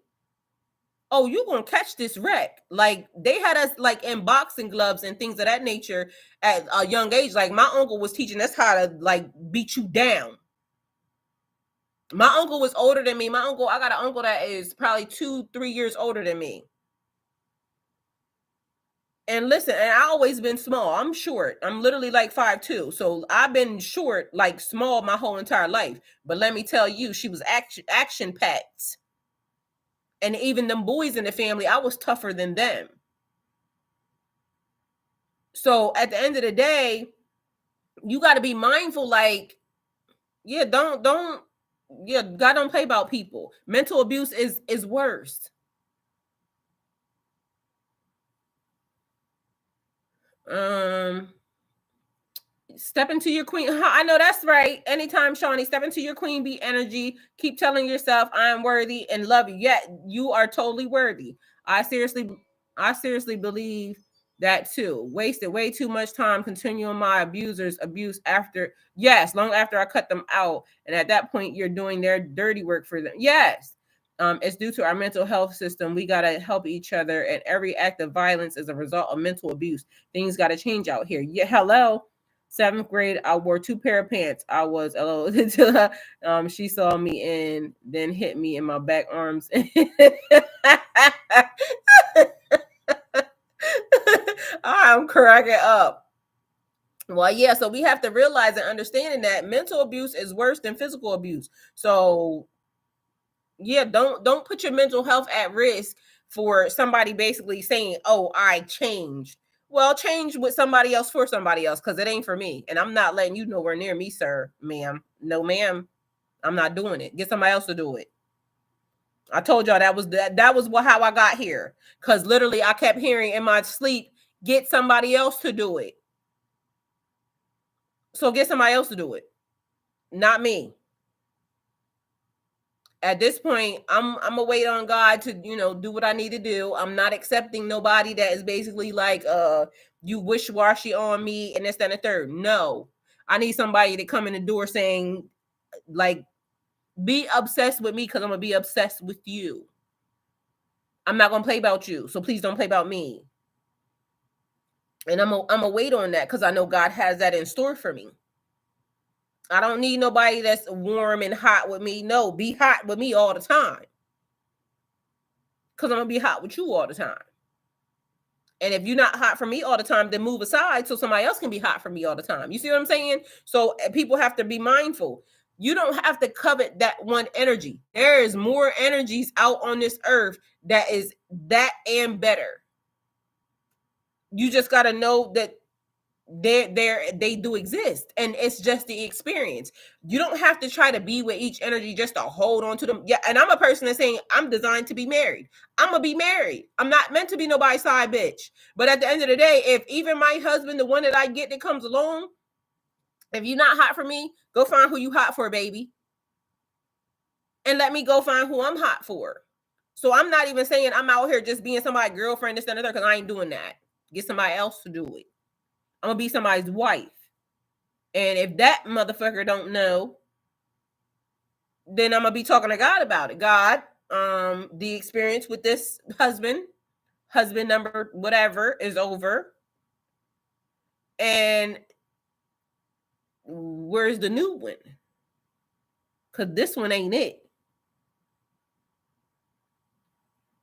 oh, you gonna catch this wreck. Like they had us like in boxing gloves and things of that nature at a young age. Like my uncle was teaching us how to like beat you down. My uncle was older than me. I got an uncle that is probably 2-3 years older than me. And listen, and I always been small. I'm short. I'm literally like 5'2". So I've been short, like small my whole entire life. But let me tell you, she was action packed. And even them boys in the family, I was tougher than them. So at the end of the day, you got to be mindful, like, yeah, don't yeah, God don't play about people. Mental abuse is worse. Step into your queen. I know that's right. Anytime, Shawnee, step into your queen bee energy. Keep telling yourself, I am worthy and love you. Yeah, you are totally worthy. I seriously believe that too. Wasted way too much time continuing my abusers' abuse after, yes, long after I cut them out. And at that point, you're doing their dirty work for them. Yes. It's due to our mental health system. We got to help each other. And every act of violence is a result of mental abuse. Things got to change out here. Yeah, hello. 7th grade, I wore 2 pair of pants. I was until she saw me and then hit me in my back arms. I'm cracking up. Well, yeah, so we have to realize and understanding that mental abuse is worse than physical abuse. So yeah, don't put your mental health at risk for somebody basically saying, "Oh, I changed." Well, change with somebody else for somebody else, because it ain't for me. And I'm not letting you nowhere near me, sir, ma'am. No, ma'am. I'm not doing it. Get somebody else to do it. I told y'all that was how I got here. Because literally I kept hearing in my sleep, get somebody else to do it. So get somebody else to do it. Not me. At this point, I'm gonna wait on God to, do what I need to do. I'm not accepting nobody that is basically like you wish-washy on me and this, that, and the third. No. I need somebody to come in the door saying, like, be obsessed with me, because I'm gonna be obsessed with you. I'm not gonna play about you, so please don't play about me. And I'm gonna wait on that, because I know God has that in store for me. I don't need nobody that's warm and hot with me. No, be hot with me all the time, because I'm gonna be hot with you all the time. And if you're not hot for me all the time, then move aside so somebody else can be hot for me all the time. You see what I'm saying? So people have to be mindful. You don't have to covet that one energy. There is more energies out on this earth that is that and better. You just got to know that they do exist, and it's just the experience. You don't have to try to be with each energy just to hold on to them. Yeah, and I'm a person that's saying I'm designed to be married. I'm gonna be married. I'm not meant to be nobody's side bitch. But at the end of the day, if even my husband, the one that I get that comes along, if you're not hot for me, go find who you hot for, baby, and let me go find who I'm hot for. So I'm not even saying I'm out here just being somebody's girlfriend, this and another, because I ain't doing that. Get somebody else to do it. I'm gonna be somebody's wife. And if that motherfucker don't know, then I'm gonna be talking to God about it. God, the experience with this husband number whatever is over, and where's the new one? Because this one ain't it.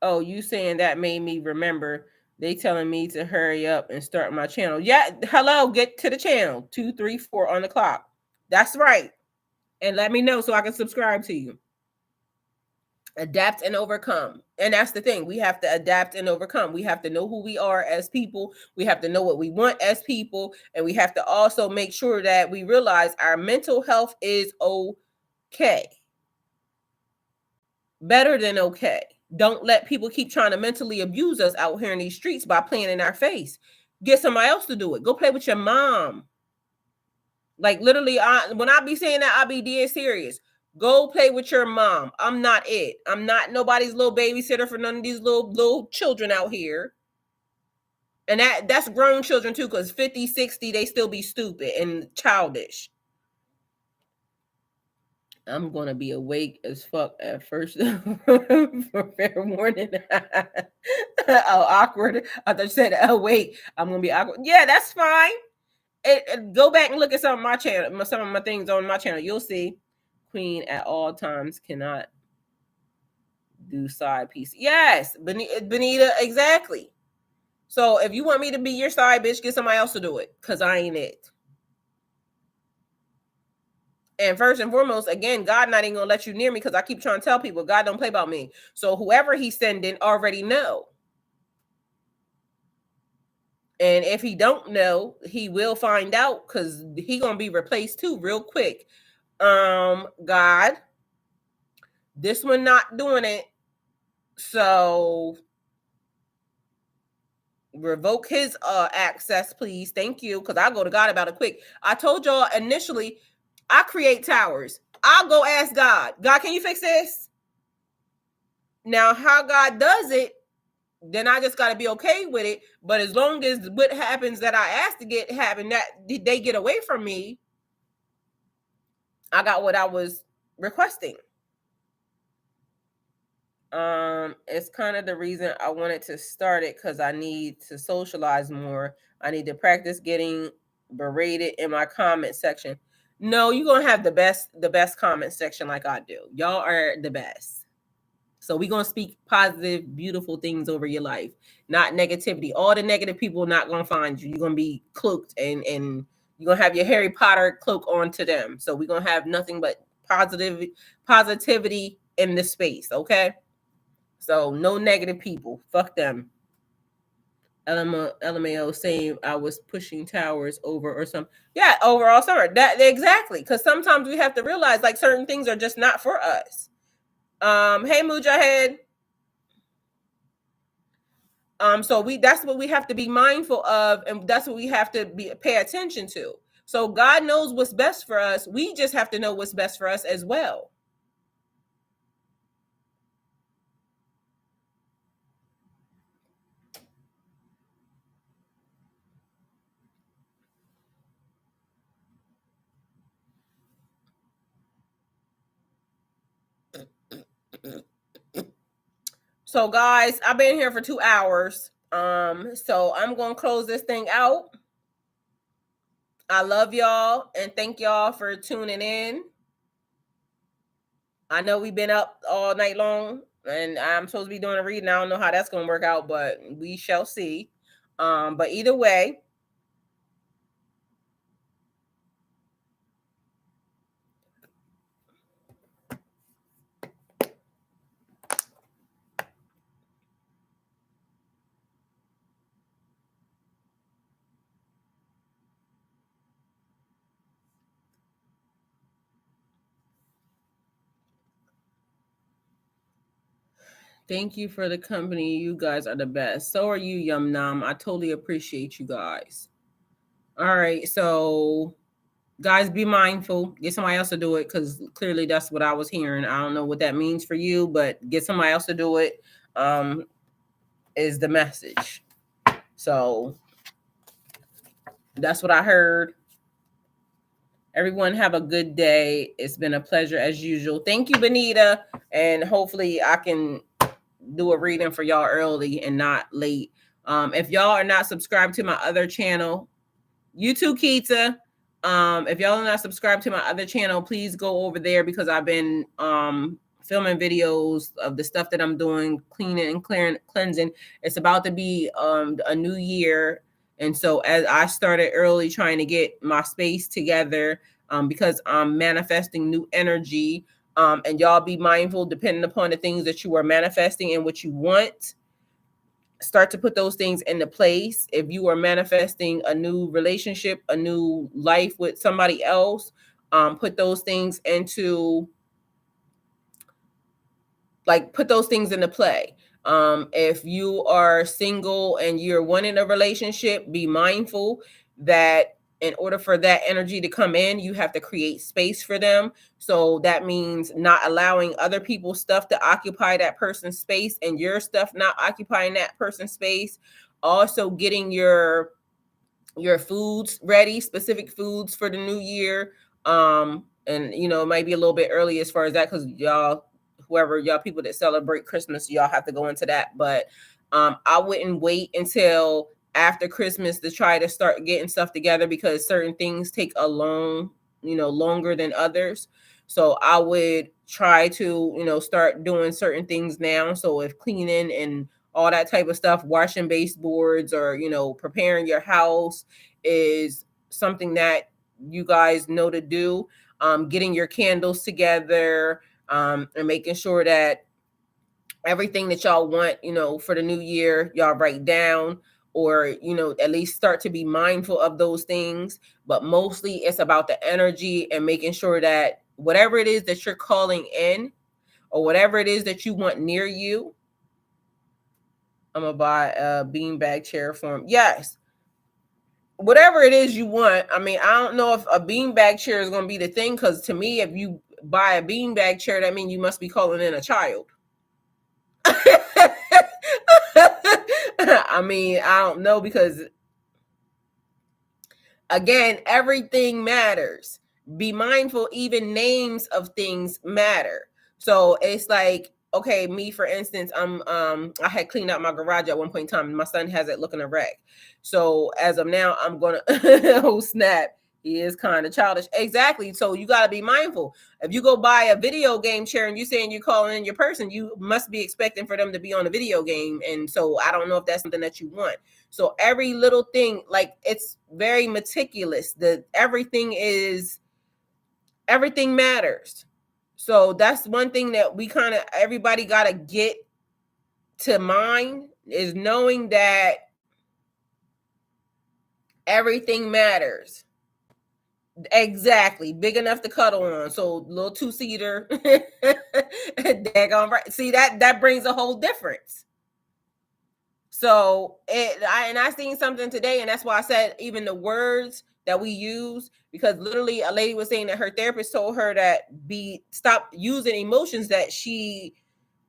Oh, you saying that made me remember they telling me to hurry up and start my channel. Yeah, hello, get to the channel. 2, 3, 4 on the clock. That's right. And let me know so I can subscribe to you. Adapt and overcome. And that's the thing. We have to adapt and overcome. We have to know who we are as people. We have to know what we want as people. And we have to also make sure that we realize our mental health is okay. Better than okay. Don't let people keep trying to mentally abuse us out here in these streets by playing in our face. Get somebody else to do it. Go play with your mom. Like literally, when I be saying that, I be dead serious. Go play with your mom. I'm not it. I'm not nobody's little babysitter for none of these little children out here. And that's grown children too, because 50, 60, they still be stupid and childish. I'm gonna be awake as fuck at first for fair warning. Oh, awkward. I thought you said, oh wait, I'm gonna be awkward. Yeah, that's fine. Go back and look at some of my channel, some of my things on my channel. You'll see. Queen at all times cannot do side piece. Yes, Benita, exactly. So if you want me to be your side bitch, get somebody else to do it, because I ain't it. And first and foremost, again, God not even gonna let you near me, because I keep trying to tell people God don't play about me. So whoever he's sending already know. And if he don't know, he will find out, because he gonna be replaced too real quick. God, this one not doing it. So revoke his access, please. Thank you. Because I'll go to God about it quick. I told y'all initially, I create towers. I'll go ask God. God, can you fix this? Now, how God does it, then I just got to be okay with it. But as long as what happens that I asked to get happen, that they get away from me, I got what I was requesting. It's kind of the reason I wanted to start it, because I need to socialize more. I need to practice getting berated in my comment section. No, you're gonna have the best comment section like I do. Y'all are the best. So we're gonna speak positive, beautiful things over your life, not negativity. All the negative people not gonna find you. You're gonna be cloaked, and you're gonna have your Harry Potter cloak onto them. So we're gonna have nothing but positivity in this space, okay? So no negative people. Fuck them. LMAO saying I was pushing towers over or something. Yeah, over all summer. That exactly. Because sometimes we have to realize like certain things are just not for us. Hey Mujahid. So that's what we have to be mindful of, and that's what we have to pay attention to. So God knows what's best for us. We just have to know what's best for us as well. So guys, I've been here for 2 hours. So I'm gonna close this thing out. I love y'all and thank y'all for tuning in. I know we've been up all night long, and I'm supposed to be doing a reading. I don't know how that's gonna work out, but we shall see. But either way, thank you for the company. You guys are the best. So are you, Yum Nam. I totally appreciate you guys. All right, so guys, be mindful. Get somebody else to do it, because clearly that's what I was hearing. I don't know what that means for you, but get somebody else to do it. Is the message. So that's what I heard. Everyone have a good day. It's been a pleasure as usual. Thank you, Benita. And hopefully I can do a reading for y'all early and not late. If y'all are not subscribed to my other channel, you too, Keita. If y'all are not subscribed to my other channel, please go over there, because I've been filming videos of the stuff that I'm doing, cleaning and cleansing. It's about to be a new year. And so as I started early trying to get my space together, because I'm manifesting new energy, and y'all be mindful, depending upon the things that you are manifesting and what you want, start to put those things into place. If you are manifesting a new relationship, a new life with somebody else, put those things into play. If you are single and you're wanting a relationship, be mindful that in order for that energy to come in, you have to create space for them. So that means not allowing other people's stuff to occupy that person's space and your stuff not occupying that person's space. Also getting your foods ready, specific foods for the new year. And it might be a little bit early as far as that, because whoever y'all people that celebrate Christmas, y'all have to go into that. But I wouldn't wait until after Christmas to try to start getting stuff together, because certain things take longer than others. So I would try to, start doing certain things now. So if cleaning and all that type of stuff, washing baseboards, or, preparing your house is something that you guys know to do, getting your candles together, and making sure that everything that y'all want, for the new year, y'all write down, or, at least start to be mindful of those things. But mostly it's about the energy and making sure that whatever it is that you're calling in, or whatever it is that you want near you. I'm gonna buy a beanbag chair for him. Yes. Whatever it is you want. I mean, I don't know if a beanbag chair is going to be the thing, because to me, if you buy a beanbag chair, that means you must be calling in a child. I mean, I don't know, because again, everything matters. Be mindful, even names of things matter. So it's like, okay, me for instance, I had cleaned out my garage at one point in time, and my son has it looking a wreck. So as of now, I'm gonna oh snap. He is kind of childish. Exactly. So you got to be mindful. If you go buy a video game chair and you're saying you're calling in your person, you must be expecting for them to be on a video game. And so I don't know if that's something that you want. So every little thing, like, it's very meticulous. Everything matters. So that's one thing that everybody got to get to mind, is knowing that everything matters. Exactly. Big enough to cuddle on. So little 2-seater. Daggone right. See, that brings a whole difference. So I seen something today, and that's why I said even the words that we use, because literally a lady was saying that her therapist told her that stop using emotions that she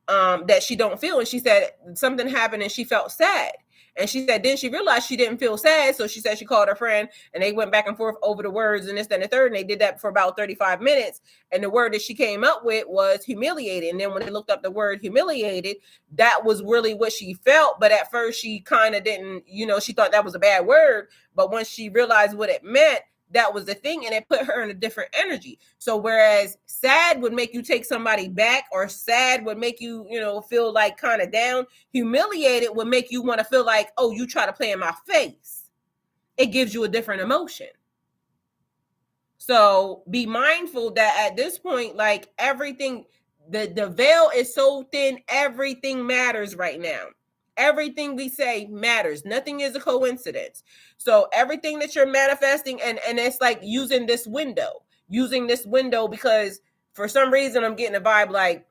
don't feel. And she said something happened and she felt sad. And she said then she realized she didn't feel sad. So she said she called her friend, and they went back and forth over the words and this, that, and the third. And they did that for about 35 minutes. And the word that she came up with was humiliated. And then when they looked up the word humiliated, that was really what she felt. But at first she kind of didn't, she thought that was a bad word. But once she realized what it meant, that was the thing, and it put her in a different energy. So whereas sad would make you take somebody back, or sad would make you, feel like kind of down, humiliated would make you want to feel like, oh, you try to play in my face. It gives you a different emotion. So be mindful that at this point, like, everything, the veil is so thin, everything matters right now. Everything we say matters. Nothing is a coincidence. So everything that you're manifesting, and it's like using this window, because for some reason I'm getting a vibe like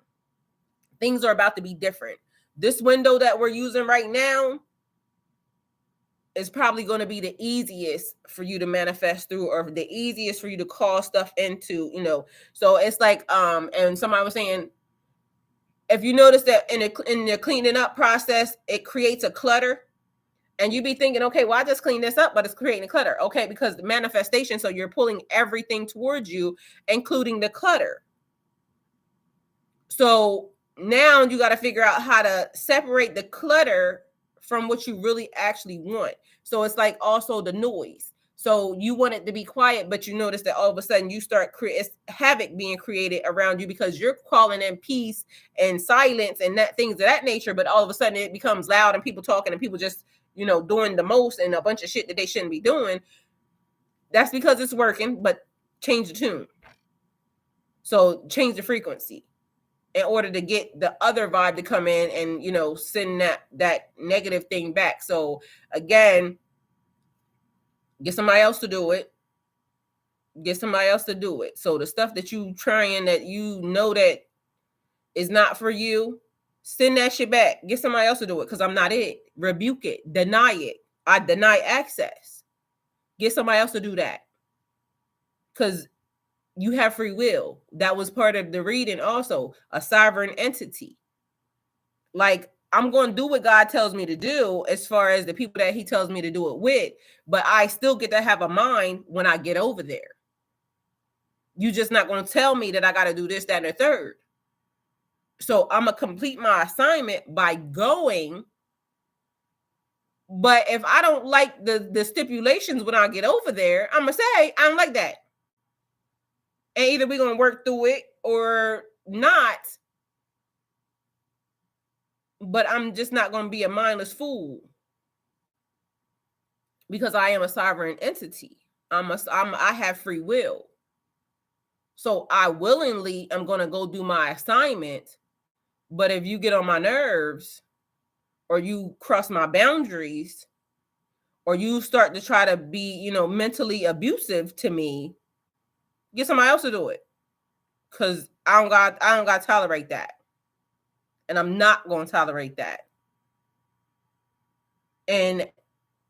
things are about to be different. This window that we're using right now is probably going to be the easiest for you to manifest through, or the easiest for you to call stuff into, So it's like, and somebody was saying, if you notice that in the cleaning up process, it creates a clutter, and you be thinking, okay, well, I just cleaned this up, but it's creating a clutter. Okay, because the manifestation, so you're pulling everything towards you, including the clutter. So now you got to figure out how to separate the clutter from what you really actually want. So it's like also the noise. So you want it to be quiet, but you notice that all of a sudden you start havoc being created around you, because you're calling in peace and silence and things of that nature. But all of a sudden it becomes loud, and people talking, and people just, doing the most and a bunch of shit that they shouldn't be doing. That's because it's working, but change the tune. So change the frequency in order to get the other vibe to come in and, send that negative thing back. So again, get somebody else to do it. So the stuff that you trying, that that is not for you, send that shit back. Get somebody else to do it, because I'm not it. Rebuke it. Deny it. I deny access. Get somebody else to do that. Because you have free will. That was part of the reading also, a sovereign entity. Like, I'm going to do what God tells me to do as far as the people that he tells me to do it with, but I still get to have a mind when I get over there. You're just not going to tell me that I got to do this, that, and the third. So I'm going to complete my assignment by going. But if I don't like the stipulations when I get over there, I'm going to say, I don't like that. And either we're going to work through it or not. But I'm just not going to be a mindless fool. Because I am a sovereign entity. I have free will. So I willingly am going to go do my assignment. But if you get on my nerves or you cross my boundaries or you start to try to be, mentally abusive to me, get somebody else to do it. Because I don't got to tolerate that. And I'm not going to tolerate that. And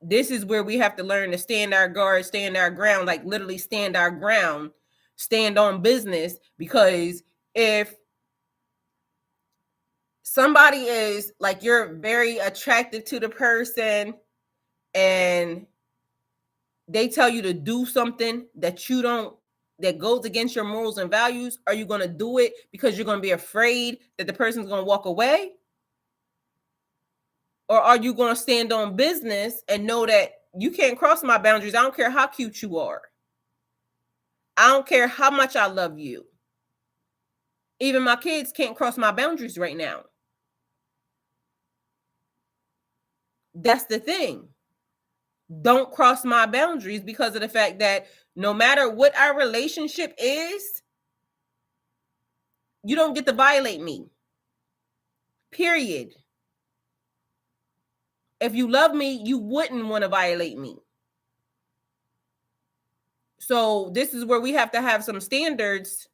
this is where we have to learn to stand our guard, stand our ground, like literally stand our ground, stand on business. Because if somebody is like, you're very attractive to the person and they tell you to do something that you don't, that goes against your morals and values, are you going to do it because you're going to be afraid that the person's going to walk away? Or are you going to stand on business and know that you can't cross my boundaries? I don't care how cute you are. I don't care how much I love you. Even my kids can't cross my boundaries right now. That's the thing. Don't cross my boundaries because of the fact that no matter what our relationship is, you don't get to violate me. Period. If you love me, you wouldn't want to violate me. So this is where we have to have some standards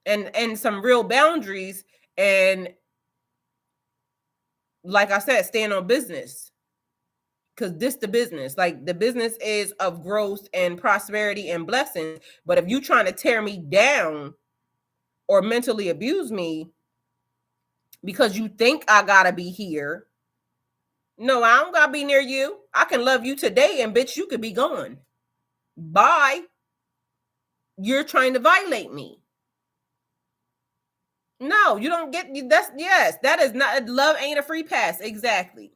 and some real boundaries. And like I said, stand on business. Because this the business. Like, the business is of growth and prosperity and blessings. But if you trying to tear me down or mentally abuse me because you think I gotta be here, no, I don't gotta be near you. I can love you today and bitch, you could be gone. Bye. You're trying to violate me. No, you don't get that's yes, that is not, love ain't a free pass. Exactly.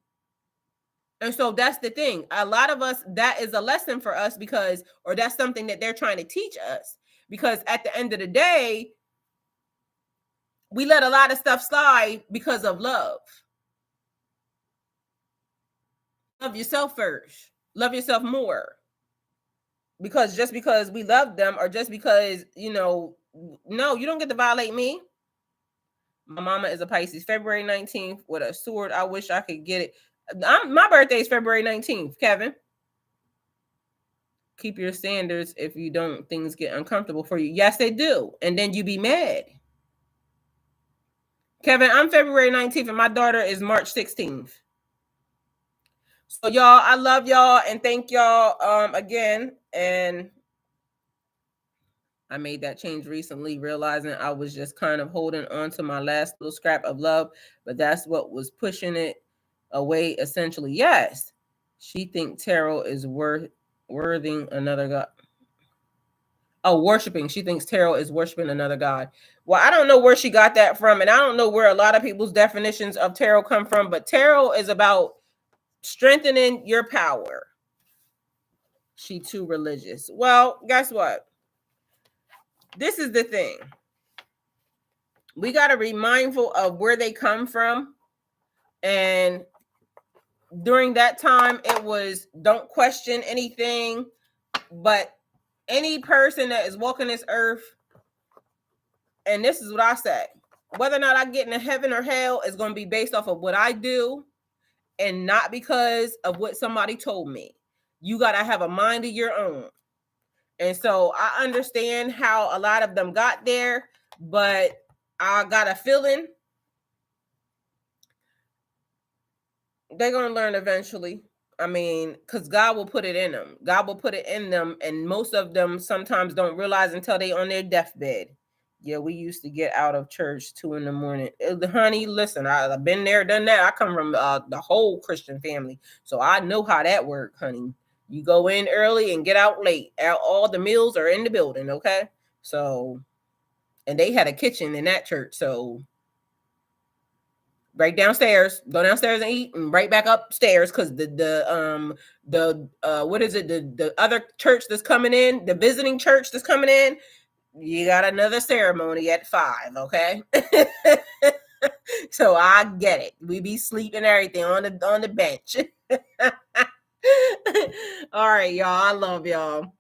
And so that's the thing. A lot of us, that is a lesson for us because, or that's something that they're trying to teach us. Because at the end of the day, we let a lot of stuff slide because of love. Love yourself first. Love yourself more. Because just because we love them or just because, no, you don't get to violate me. My mama is a Pisces, February 19th with a sword. I wish I could get it. My birthday is February 19th, Kevin. Keep your standards if you don't, things get uncomfortable for you. Yes, they do. And then you be mad. Kevin, I'm February 19th and my daughter is March 16th. So y'all, I love y'all and thank y'all again. And I made that change recently, realizing I was just kind of holding on to my last little scrap of love, but that's what was pushing it away essentially. Yes, she thinks tarot is worthing another god. Oh, worshiping. She thinks tarot is worshiping another god. Well, I don't know where she got that from, and I don't know where a lot of people's definitions of tarot come from, but tarot is about strengthening your power. She too religious. Well, guess what? This is the thing. We got to be mindful of where they come from. And during that time, it was don't question anything, but any person that is walking this earth, and this is what I say, whether or not I get into heaven or hell is going to be based off of what I do and not because of what somebody told me. You got to have a mind of your own. And so I understand how a lot of them got there, but I got a feeling they're going to learn eventually. I mean, because God will put it in them. God will put it in them, and most of them sometimes don't realize until they on their deathbed. Yeah, we used to get out of church 2 a.m. Honey, listen, I've been there, done that. I come from the whole Christian family, so I know how that works, honey. You go in early and get out late. All the meals are in the building, okay? So, and they had a kitchen in that church, so right downstairs, go downstairs and eat, and right back upstairs, because the what is it, the other church that's coming in, the visiting church that's coming in, you got another ceremony at 5, okay? So I get it. We be sleeping everything on the bench. All right, y'all. I love y'all.